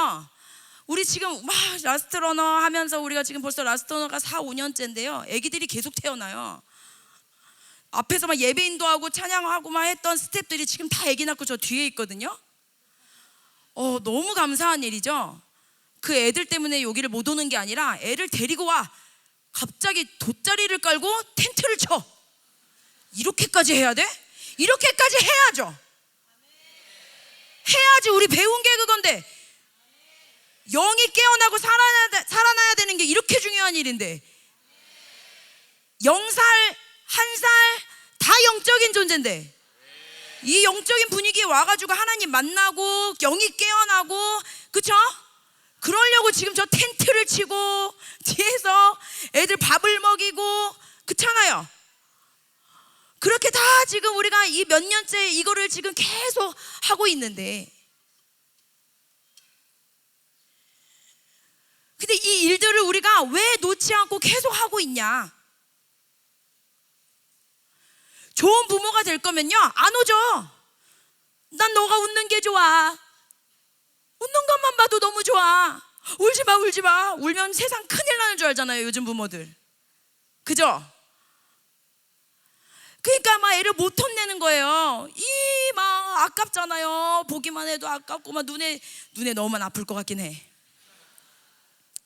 우리 지금 막 라스트 러너 하면서 우리가 지금 벌써 라스트 러너가 4, 5년째인데요 애기들이 계속 태어나요. 앞에서 막 예배 인도하고 찬양하고 막 했던 스태프들이 지금 다 애기 낳고 저 뒤에 있거든요. 너무 감사한 일이죠. 그 애들 때문에 여기를 못 오는 게 아니라 애를 데리고 와, 갑자기 돗자리를 깔고 텐트를 쳐. 이렇게까지 해야 돼? 이렇게까지 해야죠. 해야지. 우리 배운 게 그건데, 영이 깨어나고 살아나야 되는 게 이렇게 중요한 일인데, 0살 1살 다 영적인 존재인데, 이 영적인 분위기에 와가지고 하나님 만나고 영이 깨어나고, 그쵸? 그러려고 지금 저 텐트를 치고 뒤에서 애들 밥을 먹이고, 그렇잖아요. 그렇게 다 지금 우리가 이 몇 년째 이거를 지금 계속 하고 있는데, 근데 이 일들을 우리가 왜 놓지 않고 계속 하고 있냐? 좋은 부모가 될 거면요 안 오죠. 난 너가 웃는 게 좋아. 웃는 것만 봐도 너무 좋아. 울지 마, 울지 마. 울면 세상 큰일 나는 줄 알잖아요, 요즘 부모들. 그죠? 그러니까 막 애를 못 혼내는 거예요. 막 아깝잖아요. 보기만 해도 아깝고 막 눈에 넣으면 아플 것 같긴 해.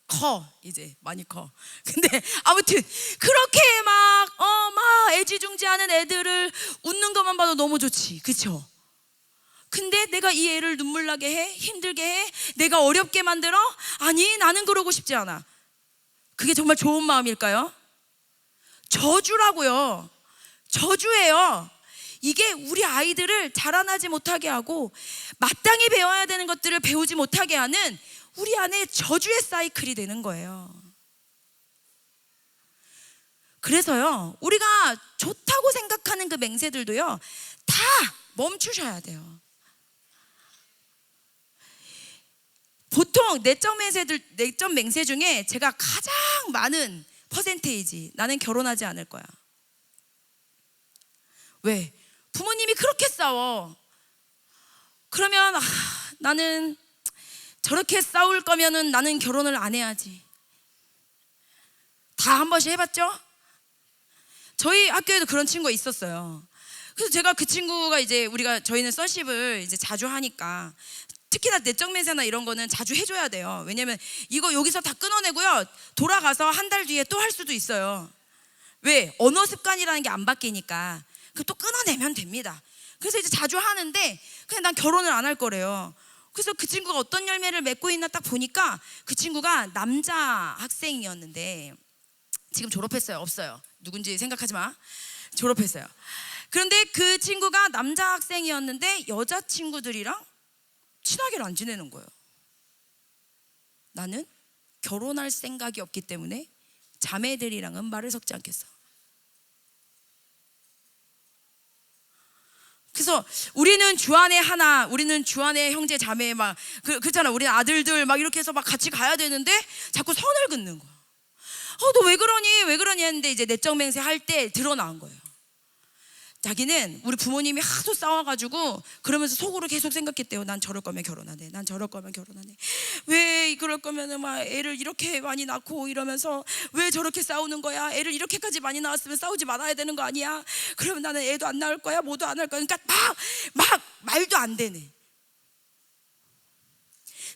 커, 이제 많이 커. 근데 아무튼 그렇게 막 애지중지하는 애들을 웃는 것만 봐도 너무 좋지, 그쵸? 근데 내가 이 애를 눈물 나게 해, 힘들게 해, 내가 어렵게 만들어? 아니, 나는 그러고 싶지 않아. 그게 정말 좋은 마음일까요? 저주라고요. 저주예요. 이게 우리 아이들을 자라나지 못하게 하고 마땅히 배워야 되는 것들을 배우지 못하게 하는 우리 안에 저주의 사이클이 되는 거예요. 그래서요, 우리가 좋다고 생각하는 그 맹세들도요 다 멈추셔야 돼요. 보통 내적 맹세 중에 제가 가장 많은 퍼센테이지, 나는 결혼하지 않을 거야. 왜? 부모님이 그렇게 싸워. 그러면 나는 저렇게 싸울 거면은 나는 결혼을 안 해야지. 다 한 번씩 해봤죠? 저희 학교에도 그런 친구가 있었어요. 그래서 제가 그 친구가 이제 저희는 서십을 이제 자주 하니까 특히나 내적 맹세나 이런 거는 자주 해줘야 돼요. 왜냐면 이거 여기서 다 끊어내고요, 돌아가서 한 달 뒤에 또 할 수도 있어요. 왜? 언어 습관이라는 게 안 바뀌니까. 그 또 끊어내면 됩니다. 그래서 이제 자주 하는데 그냥 난 결혼을 안 할 거래요. 그래서 그 친구가 어떤 열매를 맺고 있나 딱 보니까 그 친구가 남자 학생이었는데 지금 졸업했어요. 없어요. 누군지 생각하지 마. 졸업했어요. 그런데 그 친구가 남자 학생이었는데 여자친구들이랑 친하게 안 지내는 거예요. 나는 결혼할 생각이 없기 때문에 자매들이랑은 말을 섞지 않겠어. 그래서 우리는 주 안에 하나, 우리는 주 안에 형제 자매 막 그렇잖아. 우리 아들들 막 이렇게 해서 막 같이 가야 되는데 자꾸 선을 긋는 거야. 너 왜 그러니? 왜 그러니? 했는데 이제 내적 맹세 할 때 드러난 거예요. 자기는 우리 부모님이 하도 싸워가지고 그러면서 속으로 계속 생각했대요. 난 저럴 거면 결혼하네. 난 저럴 거면 결혼하네. 왜 그럴 거면은 막 애를 이렇게 많이 낳고 이러면서 왜 저렇게 싸우는 거야? 애를 이렇게까지 많이 낳았으면 싸우지 말아야 되는 거 아니야? 그러면 나는 애도 안 낳을 거야. 뭐도 안 할 거야. 그러니까 막 말도 안 되네.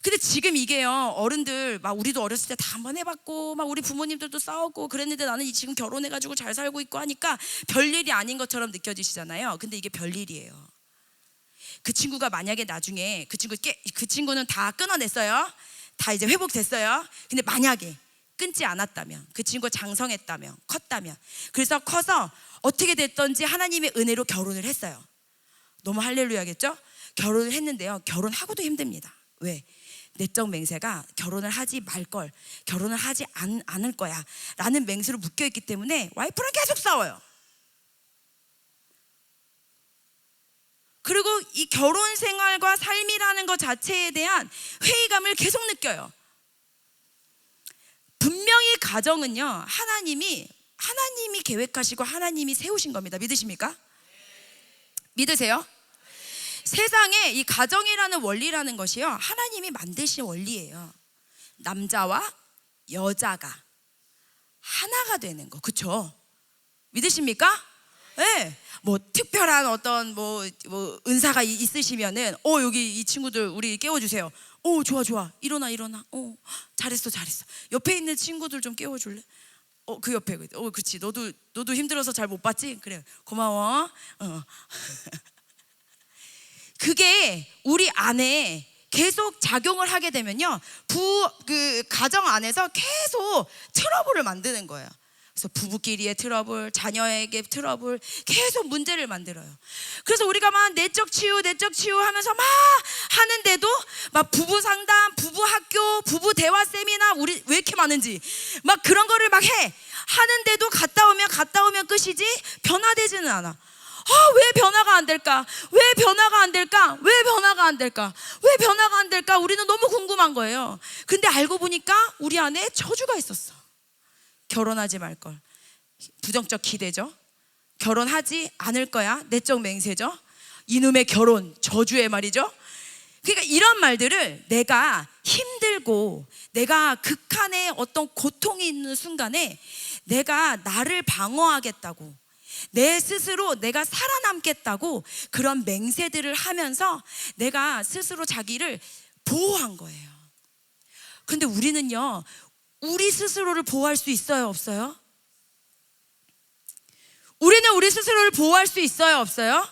근데 지금 이게요, 어른들 막 우리도 어렸을 때 다 한번 해봤고 막 우리 부모님들도 싸웠고 그랬는데 나는 지금 결혼해가지고 잘 살고 있고 하니까 별일이 아닌 것처럼 느껴지시잖아요. 근데 이게 별일이에요. 그 친구가 만약에 나중에 그 친구는 다 끊어냈어요. 다 이제 회복됐어요. 근데 만약에 끊지 않았다면, 그 친구가 장성했다면, 컸다면, 그래서 커서 어떻게 됐던지 하나님의 은혜로 결혼을 했어요. 너무 할렐루야겠죠? 결혼을 했는데요, 결혼하고도 힘듭니다. 왜? 내적 맹세가 결혼을 하지 말걸, 결혼을 하지 않을 거야 라는 맹세로 묶여있기 때문에 와이프랑 계속 싸워요. 그리고 이 결혼 생활과 삶이라는 것 자체에 대한 회의감을 계속 느껴요. 분명히 가정은요, 하나님이 계획하시고 하나님이 세우신 겁니다. 믿으십니까? 믿으세요? 세상에 이 가정이라는 원리라는 것이요, 하나님이 만드신 원리예요. 남자와 여자가 하나가 되는 거, 그렇죠? 믿으십니까? 네. 뭐 특별한 어떤 뭐 은사가 있으시면은 여기 이 친구들 우리 깨워주세요. 좋아 일어나 잘했어. 옆에 있는 친구들 좀 깨워줄래? 그 옆에 그렇지. 너도 힘들어서 잘 못 봤지? 그래, 고마워. 그게 우리 안에 계속 작용을 하게 되면요, 그 가정 안에서 계속 트러블을 만드는 거예요. 그래서 부부끼리의 트러블, 자녀에게 트러블, 계속 문제를 만들어요. 그래서 우리가 막 내적 치유 하면서 막 하는데도 막 부부 상담, 부부 학교, 부부 대화 세미나, 우리 왜 이렇게 많은지 막 그런 거를 막 하는데도 갔다 오면 끝이지 변화되지는 않아. 왜 변화가 안 될까? 왜 변화가 안 될까? 우리는 너무 궁금한 거예요. 근데 알고 보니까 우리 안에 저주가 있었어. 결혼하지 말 걸. 부정적 기대죠. 결혼하지 않을 거야. 내적 맹세죠. 이놈의 결혼, 저주의 말이죠. 그러니까 이런 말들을 내가 힘들고 내가 극한의 어떤 고통이 있는 순간에 내가 나를 방어하겠다고, 내 스스로 내가 살아남겠다고 그런 맹세들을 하면서 내가 스스로 자기를 보호한 거예요. 근데 우리는요, 우리 스스로를 보호할 수 있어요, 없어요? 우리는 우리 스스로를 보호할 수 있어요, 없어요?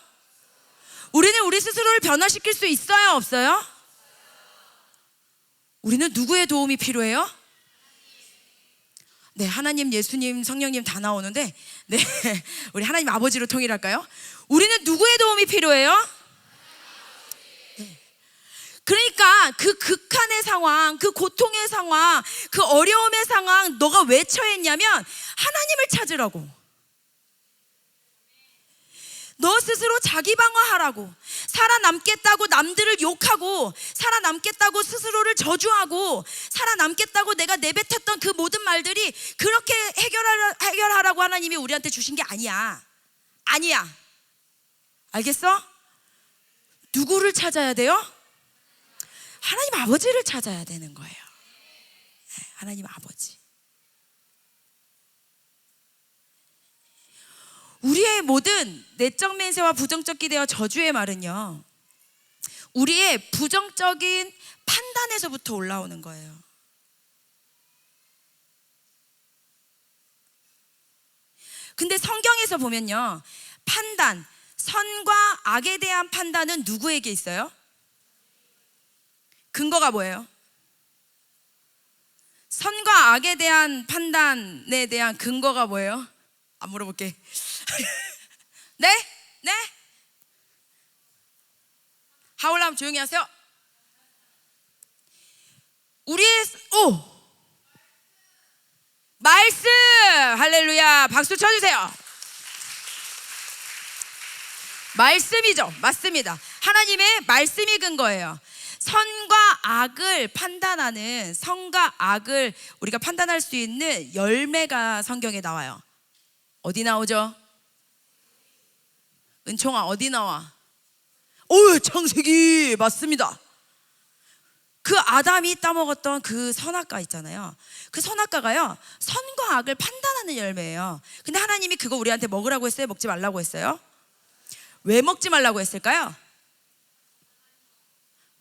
우리는 우리 스스로를 변화시킬 수 있어요, 없어요? 우리는 누구의 도움이 필요해요? 네, 하나님, 예수님, 성령님 다 나오는데, 네, 우리 하나님 아버지로 통일할까요? 우리는 누구의 도움이 필요해요? 네. 그러니까 그 극한의 상황, 그 고통의 상황, 그 어려움의 상황, 너가 왜 처했냐면 하나님을 찾으라고. 너 스스로 자기 방어하라고. 살아남겠다고 남들을 욕하고, 살아남겠다고 스스로를 저주하고, 살아남겠다고 내가 내뱉었던 그 모든 말들이 그렇게 해결하라고 하나님이 우리한테 주신 게 아니야. 알겠어? 누구를 찾아야 돼요? 하나님 아버지를 찾아야 되는 거예요. 하나님 아버지. 우리의 모든 내적 맹세와 부정적 기대와 저주의 말은요, 우리의 부정적인 판단에서부터 올라오는 거예요. 근데 성경에서 보면요, 판단, 선과 악에 대한 판단은 누구에게 있어요? 근거가 뭐예요? 선과 악에 대한 판단에 대한 근거가 뭐예요? 안 물어볼게. 네? 네? 하울람 조용히 하세요. 우리의 말씀, 할렐루야, 박수 쳐주세요. 말씀이죠. 맞습니다. 하나님의 말씀이 근거예요. 선과 악을 판단하는, 선과 악을 우리가 판단할 수 있는 열매가 성경에 나와요. 어디 나오죠? 은총아, 어디 나와? 창세기. 맞습니다. 그 아담이 따먹었던 그 선악과 있잖아요. 그 선악과가요, 선과 악을 판단하는 열매예요. 근데 하나님이 그거 우리한테 먹으라고 했어요? 먹지 말라고 했어요? 왜 먹지 말라고 했을까요?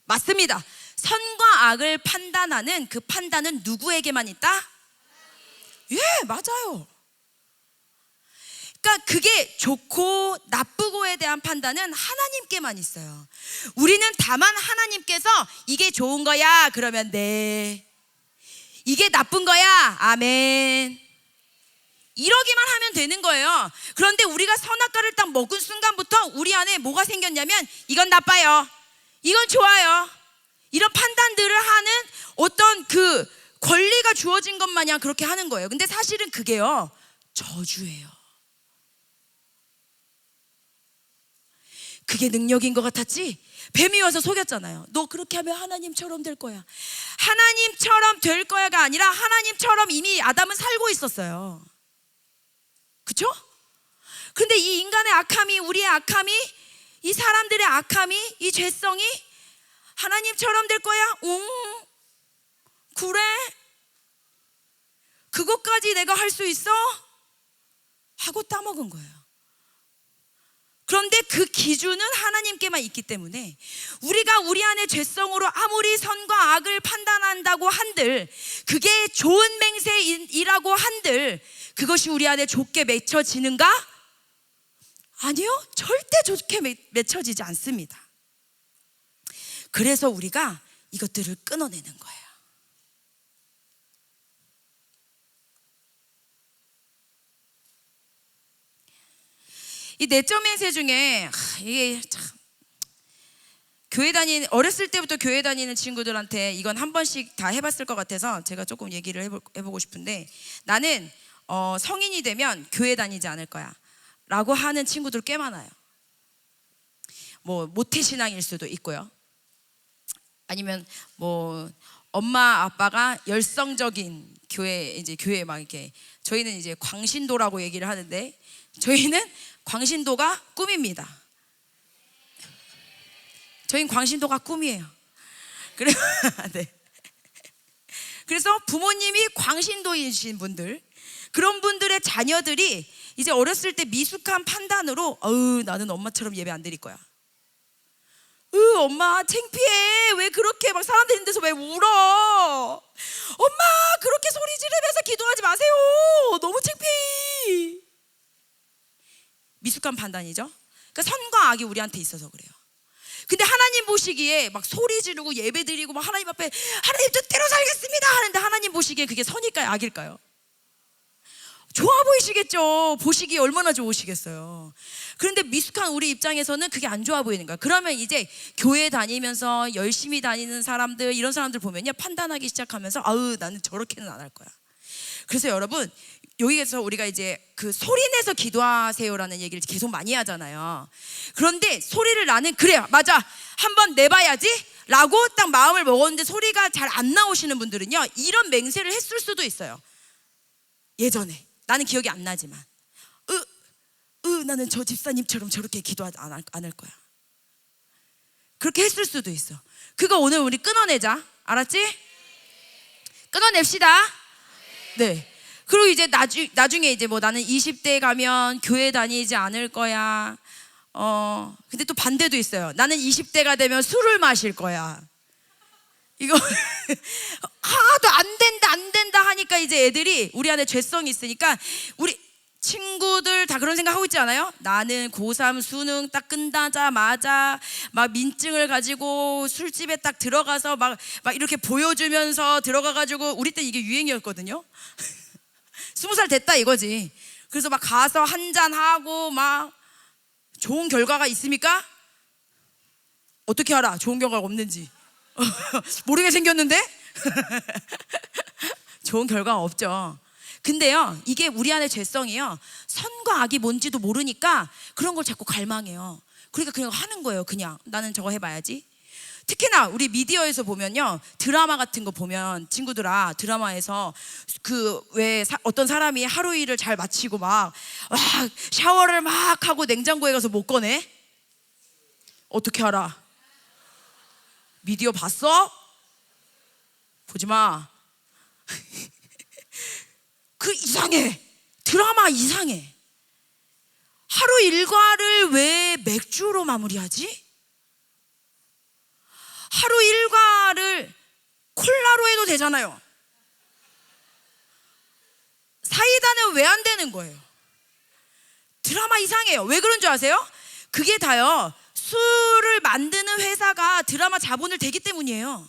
맞습니다. 선과 악을 판단하는 그 판단은 누구에게만 있다? 예, 맞아요. 그러니까 그게 좋고 나쁘고에 대한 판단은 하나님께만 있어요. 우리는 다만 하나님께서 이게 좋은 거야 그러면 네, 이게 나쁜 거야 아멘, 이러기만 하면 되는 거예요. 그런데 우리가 선악과를 딱 먹은 순간부터 우리 안에 뭐가 생겼냐면, 이건 나빠요, 이건 좋아요, 이런 판단들을 하는 어떤 그 권리가 주어진 것 마냥 그렇게 하는 거예요. 근데 사실은 그게요, 저주예요. 그게 능력인 것 같았지? 뱀이 와서 속였잖아요. 너 그렇게 하면 하나님처럼 될 거야. 하나님처럼 될 거야가 아니라 하나님처럼 이미 아담은 살고 있었어요. 그쵸? 근데 이 인간의 악함이, 우리의 악함이, 이 사람들의 악함이, 이 죄성이 하나님처럼 될 거야? 그래? 그것까지 내가 할 수 있어? 하고 따먹은 거예요. 그런데 그 기준은 하나님께만 있기 때문에 우리가 우리 안의 죄성으로 아무리 선과 악을 판단한다고 한들, 그게 좋은 맹세이라고 한들 그것이 우리 안에 좋게 맺혀지는가? 아니요, 절대 좋게 맺혀지지 않습니다. 그래서 우리가 이것들을 끊어내는 거예요. 이 내적 맹세 중에 이게 참, 어렸을 때부터 교회 다니는 친구들한테 이건 한 번씩 다 해봤을 것 같아서 제가 조금 얘기를 해보고 싶은데, 나는 성인이 되면 교회 다니지 않을 거야 라고 하는 친구들 꽤 많아요. 뭐 모태신앙일 수도 있고요, 아니면 뭐 엄마 아빠가 열성적인 교회 막 이렇게, 저희는 이제 광신도라고 얘기를 하는데 저희는 광신도가 꿈입니다. 저희는 광신도가 꿈이에요. 네. 그래서 부모님이 광신도이신 분들, 그런 분들의 자녀들이 이제 어렸을 때 미숙한 판단으로 나는 엄마처럼 예배 안 드릴 거야. 엄마 창피해, 왜 그렇게 막 사람들 있는 데서 왜 울어? 엄마 그렇게 소리 지르면서 기도하지 마세요, 너무 창피해. 미숙한 판단이죠. 그러니까 선과 악이 우리한테 있어서 그래요. 근데 하나님 보시기에 막 소리 지르고 예배 드리고 막 하나님 앞에 하나님 뜻대로 살겠습니다 하는데, 하나님 보시기에 그게 선일까요 악일까요? 좋아 보이시겠죠. 보시기에 얼마나 좋으시겠어요. 그런데 미숙한 우리 입장에서는 그게 안 좋아 보이는 거야. 그러면 이제 교회 다니면서 열심히 다니는 사람들, 이런 사람들 보면요, 판단하기 시작하면서 나는 저렇게는 안 할 거야. 그래서 여러분, 여기에서 우리가 이제 그 소리 내서 기도하세요라는 얘기를 계속 많이 하잖아요. 그런데 소리를 나는, 그래요, 맞아, 한번 내봐야지 라고 딱 마음을 먹었는데 소리가 잘 안 나오시는 분들은요, 이런 맹세를 했을 수도 있어요. 예전에 나는 기억이 안 나지만 나는 저 집사님처럼 저렇게 기도하지 안 할 거야, 그렇게 했을 수도 있어. 그거 오늘 우리 끊어내자, 알았지? 끊어냅시다. 네. 그리고 이제 나중에 이제 뭐 나는 20대 가면 교회 다니지 않을 거야, 근데 또 반대도 있어요. 나는 20대가 되면 술을 마실 거야. 이거 하도 안 된다 하니까 이제 애들이 우리 안에 죄성이 있으니까 우리 친구들 다 그런 생각 하고 있지 않아요? 나는 고3 수능 딱 끝나자마자 막 민증을 가지고 술집에 딱 들어가서 막 이렇게 보여주면서 들어가가지고 우리 때 이게 유행이었거든요. 20살 됐다 이거지. 그래서 막 가서 한잔하고 막 좋은 결과가 있습니까? 어떻게 알아? 좋은 결과가 없는지. 모르게 생겼는데? 좋은 결과가 없죠. 근데요, 이게 우리 안의 죄성이요, 선과 악이 뭔지도 모르니까 그런 걸 자꾸 갈망해요. 그러니까 그냥 하는 거예요. 그냥 나는 저거 해봐야지. 특히나 우리 미디어에서 보면요, 드라마 같은 거 보면, 친구들아, 드라마에서 그 왜 어떤 사람이 하루 일을 잘 마치고 막 샤워를 막 하고 냉장고에 가서 못 꺼내? 어떻게 알아? 미디어 봤어? 보지 마. 그 이상해. 드라마 이상해. 하루 일과를 왜 맥주로 마무리하지? 하루 일과를 콜라로 해도 되잖아요. 사이다는 왜 안 되는 거예요? 드라마 이상해요. 왜 그런 줄 아세요? 그게 다요, 술을 만드는 회사가 드라마 자본을 대기 때문이에요.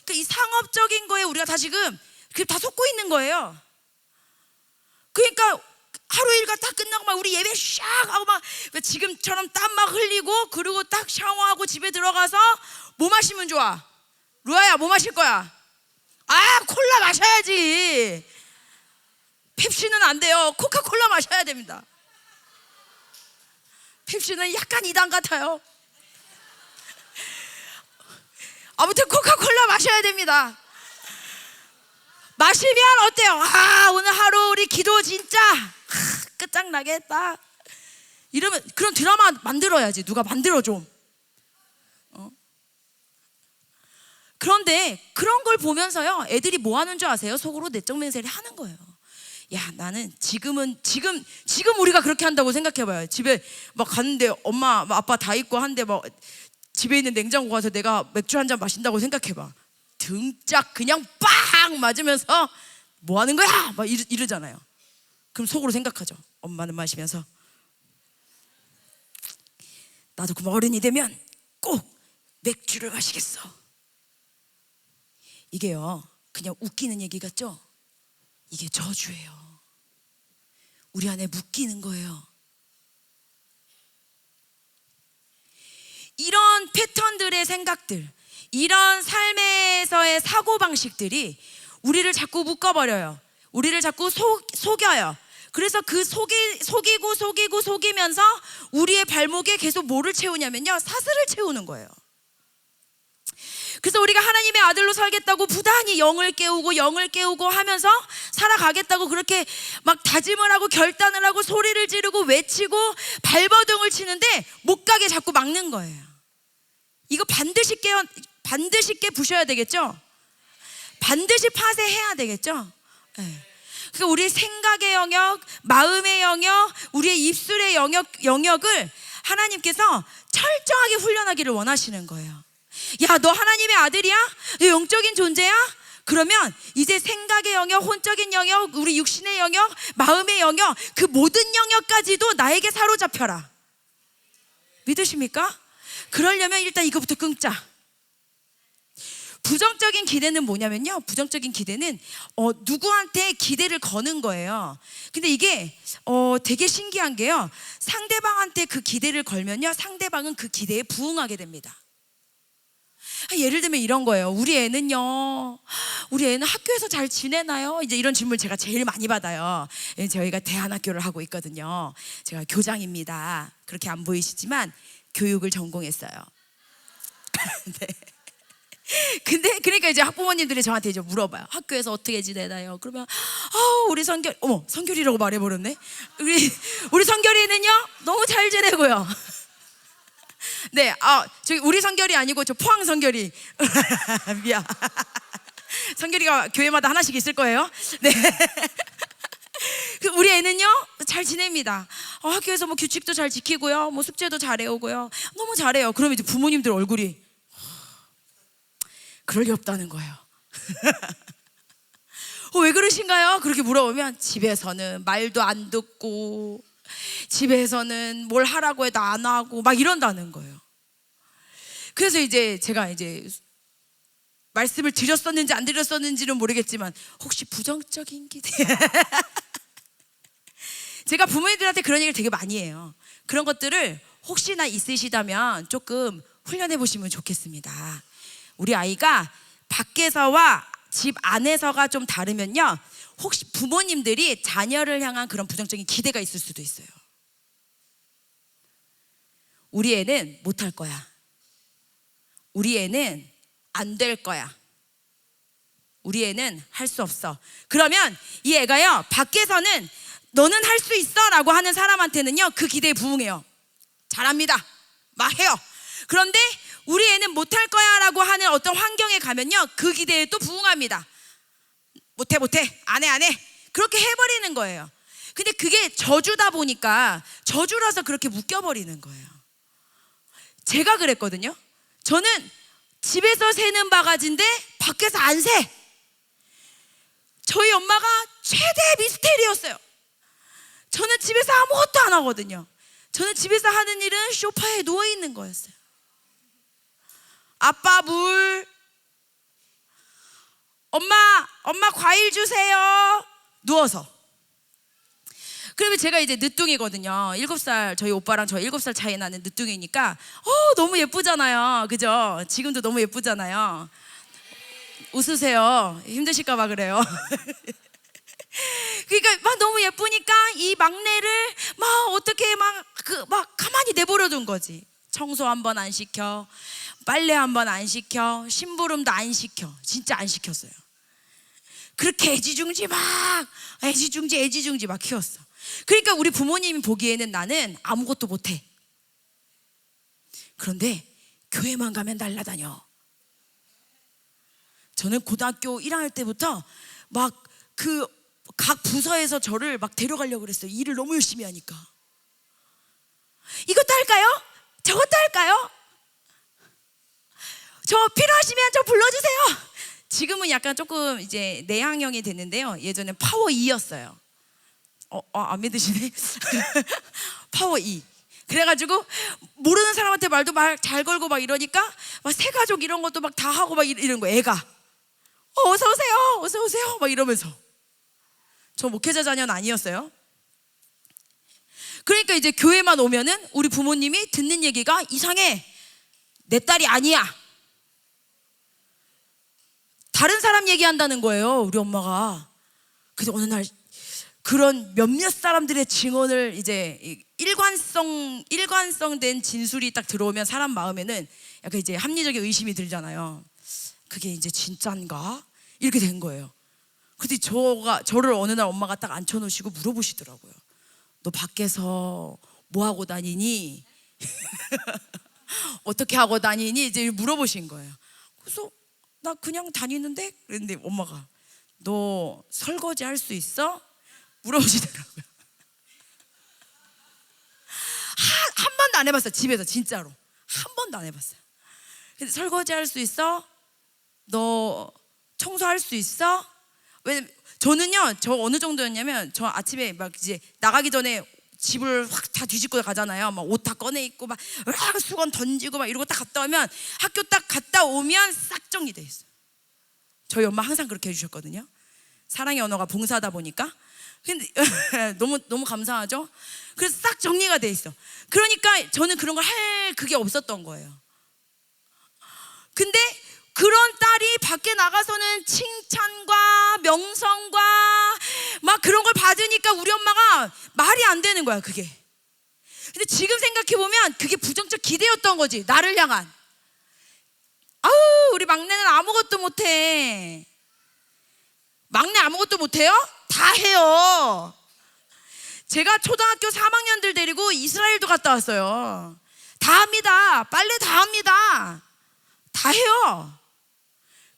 그러니까 이 상업적인 거에 우리가 다 지금 다 속고 있는 거예요. 그러니까 하루 일과 딱 끝나고 막 우리 예배 샥 하고 막 지금처럼 땀 막 흘리고, 그리고 딱 샤워하고 집에 들어가서 뭐 마시면 좋아? 루아야, 뭐 마실 거야? 콜라 마셔야지. 펩시는 안 돼요. 코카콜라 마셔야 됩니다. 펩시는 약간 이단 같아요. 아무튼 코카콜라 마셔야 됩니다. 마시면 어때요? 오늘 하루 우리 기도 진짜 끝장나겠다. 이러면 그런 드라마 만들어야지. 누가 만들어 좀. 그런데 그런 걸 보면서요, 애들이 뭐 하는 줄 아세요? 속으로 내적 맹세를 하는 거예요. 야, 나는 지금 우리가 그렇게 한다고 생각해봐요. 집에 막 갔는데 엄마 아빠 다 있고 한데 막 집에 있는 냉장고 가서 내가 맥주 한 잔 마신다고 생각해봐. 등짝 그냥 빵 맞으면서 뭐 하는 거야? 막 이러잖아요. 그럼 속으로 생각하죠. 엄마는 마시면서 나도 그만 어른이 되면 꼭 맥주를 마시겠어. 이게요, 그냥 웃기는 얘기 같죠? 이게 저주예요. 우리 안에 묶이는 거예요. 이런 패턴들의 생각들, 이런 삶에서의 사고방식들이 우리를 자꾸 묶어버려요. 우리를 자꾸 속여요. 그래서 그 속이면서 우리의 발목에 계속 뭐를 채우냐면요, 사슬을 채우는 거예요. 그래서 우리가 하나님의 아들로 살겠다고 부단히 영을 깨우고 하면서 살아가겠다고 그렇게 막 다짐을 하고 결단을 하고 소리를 지르고 외치고 발버둥을 치는데 못 가게 자꾸 막는 거예요. 이거 반드시 깨부셔야 되겠죠? 반드시 파쇄해야 되겠죠? 네. 그러니까 우리의 생각의 영역, 마음의 영역, 우리의 입술의 영역을 하나님께서 철저하게 훈련하기를 원하시는 거예요. 야, 너 하나님의 아들이야? 너 영적인 존재야? 그러면 이제 생각의 영역, 혼적인 영역, 우리 육신의 영역, 마음의 영역, 그 모든 영역까지도 나에게 사로잡혀라. 믿으십니까? 그러려면 일단 이거부터 끊자. 부정적인 기대는 뭐냐면요, 부정적인 기대는 누구한테 기대를 거는 거예요. 근데 이게 되게 신기한 게요, 상대방한테 그 기대를 걸면요, 상대방은 그 기대에 부응하게 됩니다. 예를 들면 이런 거예요. 우리 애는 학교에서 잘 지내나요? 이제 이런 질문 제가 제일 많이 받아요. 저희가 대안학교를 하고 있거든요. 제가 교장입니다. 그렇게 안 보이시지만 교육을 전공했어요. 네. 근데 그러니까 이제 학부모님들이 저한테 이제 물어봐요. 학교에서 어떻게 지내나요? 그러면 우리 성결이라고 말해버렸네. 우리 성결이는요 너무 잘 지내고요. 네, 저기 우리 성결이 아니고 저 포항 성결이. 미안. 성결이가 교회마다 하나씩 있을 거예요. 네. 우리 애는요 잘 지냅니다. 학교에서 뭐 규칙도 잘 지키고요, 뭐 숙제도 잘 해오고요, 너무 잘해요. 그러면 이제 부모님들 얼굴이 그럴 리 없다는 거예요. 왜 그러신가요? 그렇게 물어보면 집에서는 말도 안 듣고, 집에서는 뭘 하라고 해도 안 하고 막 이런다는 거예요. 그래서 이제 제가 이제 말씀을 드렸었는지 안 드렸었는지는 모르겠지만, 혹시 부정적인 기대 제가 부모님들한테 그런 얘기를 되게 많이 해요. 그런 것들을 혹시나 있으시다면 조금 훈련해 보시면 좋겠습니다. 우리 아이가 밖에서와 집 안에서가 좀 다르면요, 혹시 부모님들이 자녀를 향한 그런 부정적인 기대가 있을 수도 있어요. 우리 애는 못할 거야, 우리 애는 안 될 거야, 우리 애는 할 수 없어. 그러면 이 애가요, 밖에서는 너는 할 수 있어 라고 하는 사람한테는요, 그 기대에 부응해요. 잘합니다, 막 해요. 그런데 우리 애는 못할 거야 라고 하는 어떤 환경에 가면요, 그 기대에 또 부응합니다. 못해 안 해 그렇게 해버리는 거예요. 근데 그게 저주다 보니까 저주라서 그렇게 묶여버리는 거예요. 제가 그랬거든요. 저는 집에서 새는 바가지인데 밖에서 안 새. 저희 엄마가 최대 미스테리였어요. 저는 집에서 아무것도 안 하거든요. 저는 집에서 하는 일은 소파에 누워있는 거였어요. 아빠 물, 엄마 과일 주세요, 누워서. 그러면 제가 이제 늦둥이거든요. 7살, 저희 오빠랑 저 7살 차이 나는 늦둥이니까 너무 예쁘잖아요, 그죠? 지금도 너무 예쁘잖아요. 웃으세요, 힘드실까 봐 그래요. 그러니까 막 너무 예쁘니까 이 막내를 막 어떻게 막 가만히 내버려 둔 거지. 청소 한 번 안 시켜, 빨래 한 번 안 시켜, 심부름도 안 시켜. 진짜 안 시켰어요. 그렇게 애지중지 막 키웠어. 그러니까 우리 부모님이 보기에는 나는 아무것도 못해. 그런데 교회만 가면 날라다녀. 저는 고등학교 1학년 때부터 막 각 부서에서 저를 막 데려가려고 그랬어요. 일을 너무 열심히 하니까. 이것도 할까요? 저것도 할까요? 저 필요하시면 저 불러주세요. 지금은 약간 조금 이제 내향형이 됐는데요, 예전엔 파워 2였어요. 안 믿으시네. 파워 2. 그래가지고 모르는 사람한테 말도 막 잘 걸고 막 이러니까 막 새가족 이런 것도 막 다 하고 막 이런 거. 애가 어서 오세요 막 이러면서. 저 목회자 자녀는 아니었어요. 그러니까 이제 교회만 오면은 우리 부모님이 듣는 얘기가 이상해. 내 딸이 아니야. 다른 사람 얘기한다는 거예요, 우리 엄마가. 그래서 어느 날 그런 몇몇 사람들의 증언을 이제 일관성된 진술이 딱 들어오면 사람 마음에는 약간 이제 합리적인 의심이 들잖아요. 그게 이제 진짠가? 이렇게 된 거예요. 근데 저를 어느 날 엄마가 딱 앉혀놓으시고 물어보시더라고요. 너 밖에서 뭐 하고 다니니? 어떻게 하고 다니니? 이제 물어보신 거예요. 그래서 나 그냥 다니는데? 그랬는데 엄마가 너 설거지 할 수 있어? 물어보시더라고요. 한 번도 안 해봤어요. 집에서 진짜로 한 번도 안 해봤어요. 근데 설거지 할 수 있어? 너 청소할 수 있어? 왜냐면 저는요, 저 어느 정도였냐면 저 아침에 막 이제 나가기 전에 집을 확 다 뒤집고 가잖아요. 막 옷 다 꺼내 입고 막 수건 던지고 막 이러고 딱 갔다 오면 학교 딱 갔다 오면 싹 정리돼 있어요. 저희 엄마 항상 그렇게 해주셨거든요. 사랑의 언어가 봉사다 보니까. 근데 너무 감사하죠. 그래서 싹 정리가 돼 있어. 그러니까 저는 그런 걸 할 그게 없었던 거예요. 근데 그런 딸이 밖에 나가서는 칭찬과 명성과 막 그런 걸 받으니까 우리 엄마가 말이 안 되는 거야, 그게. 근데 지금 생각해보면 그게 부정적 기대였던 거지, 나를 향한. 아우, 우리 막내는 아무것도 못해. 막내 아무것도 못해요? 다 해요. 제가 초등학교 3학년들 데리고 이스라엘도 갔다 왔어요. 다 합니다. 빨래 다 합니다. 다 해요.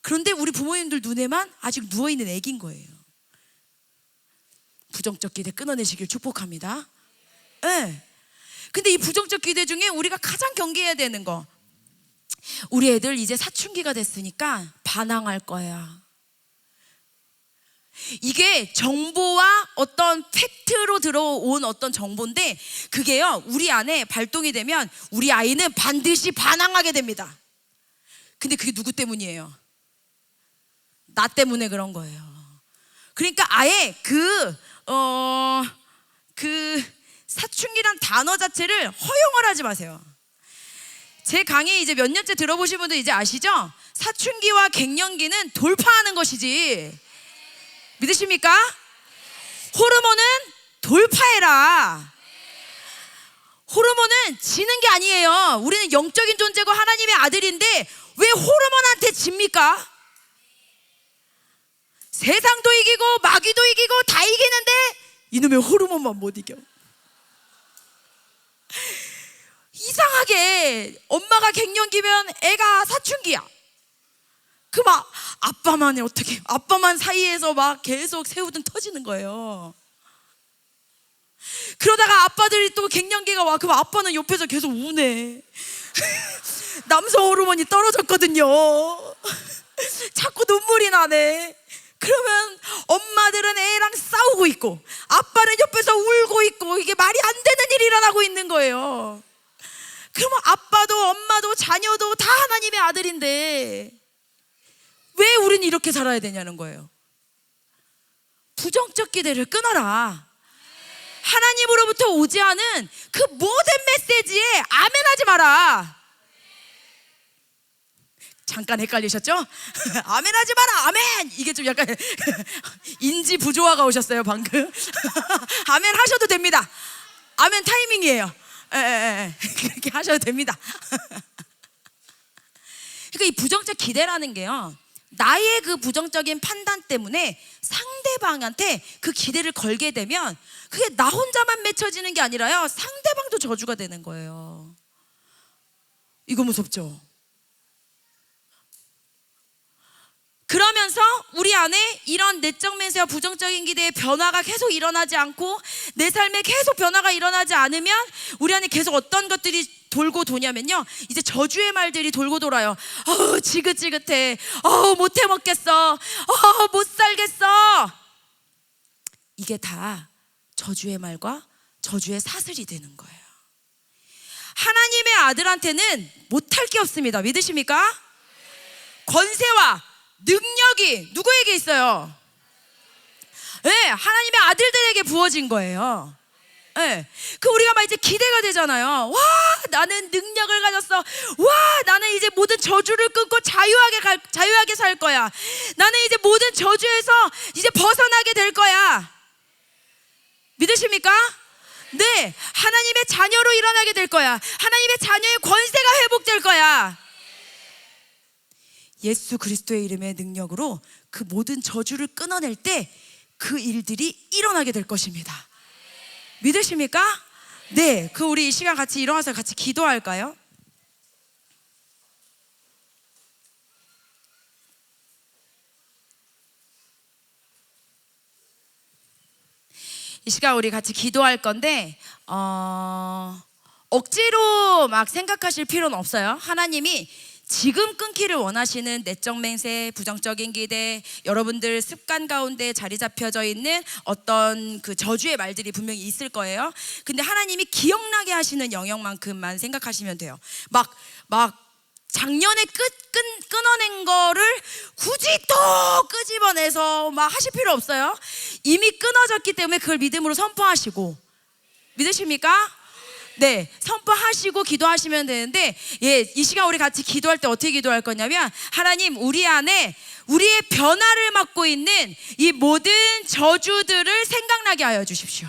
그런데 우리 부모님들 눈에만 아직 누워있는 애기인 거예요. 부정적 기대 끊어내시길 축복합니다. 네. 근데 이 부정적 기대 중에 우리가 가장 경계해야 되는 거, 우리 애들 이제 사춘기가 됐으니까 반항할 거야. 이게 정보와 어떤 팩트로 들어온 어떤 정보인데, 그게요 우리 안에 발동이 되면 우리 아이는 반드시 반항하게 됩니다. 근데 그게 누구 때문이에요? 나 때문에 그런 거예요. 그러니까 아예 그 사춘기란 단어 자체를 허용을 하지 마세요. 제 강의 이제 몇 년째 들어보신 분들 이제 아시죠? 사춘기와 갱년기는 돌파하는 것이지, 믿으십니까? 호르몬은 돌파해라. 호르몬은 지는 게 아니에요. 우리는 영적인 존재고 하나님의 아들인데 왜 호르몬한테 집니까? 세상도 이기고 마귀도 이기고 다 이기는데 이놈의 호르몬만 못 이겨. 이상하게 엄마가 갱년기면 애가 사춘기야. 그 막 아빠만 어떻게, 아빠만 사이에서 막 계속 새우등 터지는 거예요. 그러다가 아빠들이 또 갱년기가 와. 그럼 아빠는 옆에서 계속 우네. 남성 호르몬이 떨어졌거든요. 자꾸 눈물이 나네. 그러면 엄마들은 애랑 싸우고 있고 아빠는 옆에서 울고 있고, 이게 말이 안 되는 일이 일어나고 있는 거예요. 그러면 아빠도 엄마도 자녀도 다 하나님의 아들인데 왜 우리는 이렇게 살아야 되냐는 거예요. 부정적 기대를 끊어라. 하나님으로부터 오지 않은 그 모든 메시지에 아멘하지 마라. 잠깐 헷갈리셨죠? 아멘하지 마라. 아멘. 이게 좀 약간 인지 부조화가 오셨어요 방금. 아멘 하셔도 됩니다. 아멘 타이밍이에요. 그렇게 하셔도 됩니다. 그러니까 이 부정적 기대라는 게요, 나의 그 부정적인 판단 때문에 상대방한테 그 기대를 걸게 되면 그게 나 혼자만 맺혀지는 게 아니라요, 상대방도 저주가 되는 거예요. 이거 무섭죠? 그러면서 우리 안에 이런 내적 멘세와 부정적인 기대의 변화가 계속 일어나지 않고 내 삶에 계속 변화가 일어나지 않으면 우리 안에 계속 어떤 것들이 돌고 도냐면요, 이제 저주의 말들이 돌고 돌아요. 지긋지긋해. 못해 먹겠어. 못 살겠어. 이게 다 저주의 말과 저주의 사슬이 되는 거예요. 하나님의 아들한테는 못할 게 없습니다. 믿으십니까? 권세와 능력이 누구에게 있어요? 네, 하나님의 아들들에게 부어진 거예요. 네. 그 우리가 막 이제 기대가 되잖아요. 와, 나는 능력을 가졌어. 와, 나는 이제 모든 저주를 끊고 자유하게 살 거야. 나는 이제 모든 저주에서 이제 벗어나게 될 거야. 믿으십니까? 네, 하나님의 자녀로 일어나게 될 거야. 하나님의 자녀의 권세가 회복될 거야. 예수 그리스도의 이름의 능력으로 그 모든 저주를 끊어낼 때 그 일들이 일어나게 될 것입니다. 믿으십니까? 네, 그 우리 이 시간 같이 일어나서 같이 기도할까요? 이 시간 우리 같이 기도할 건데 억지로 막 생각하실 필요는 없어요. 하나님이 지금 끊기를 원하시는 내적 맹세, 부정적인 기대, 여러분들 습관 가운데 자리 잡혀져 있는 어떤 그 저주의 말들이 분명히 있을 거예요. 근데 하나님이 기억나게 하시는 영역만큼만 생각하시면 돼요. 막 작년에 끊어낸 거를 굳이 또 끄집어내서 막 하실 필요 없어요. 이미 끊어졌기 때문에 그걸 믿음으로 선포하시고, 믿으십니까? 네, 선포하시고 기도하시면 되는데, 이 시간 우리 같이 기도할 때 어떻게 기도할 거냐면, 하나님, 우리 안에 우리의 변화를 맡고 있는 이 모든 저주들을 생각나게 하여 주십시오.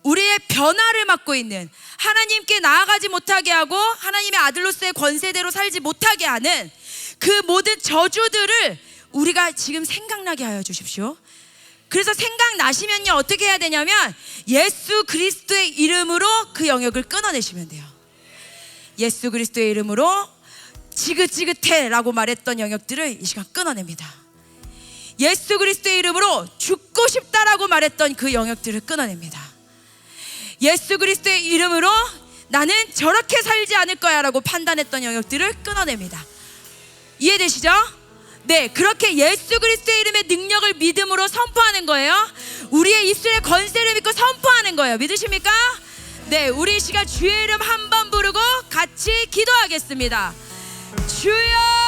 우리의 변화를 맡고 있는, 하나님께 나아가지 못하게 하고 하나님의 아들로서의 권세대로 살지 못하게 하는 그 모든 저주들을 우리가 지금 생각나게 하여 주십시오. 그래서 생각나시면요, 어떻게 해야 되냐면 예수 그리스도의 이름으로 그 영역을 끊어내시면 돼요. 예수 그리스도의 이름으로 지긋지긋해 라고 말했던 영역들을 이 시간 끊어냅니다. 예수 그리스도의 이름으로 죽고 싶다라고 말했던 그 영역들을 끊어냅니다. 예수 그리스도의 이름으로 나는 저렇게 살지 않을 거야 라고 판단했던 영역들을 끊어냅니다. 이해되시죠? 네, 그렇게 예수 그리스도의 이름의 능력을 믿음으로 선포하는 거예요. 우리의 입술의 권세를 믿고 선포하는 거예요. 믿으십니까? 네, 우리 이 시간 주의 이름 한 번 부르고 같이 기도하겠습니다. 주여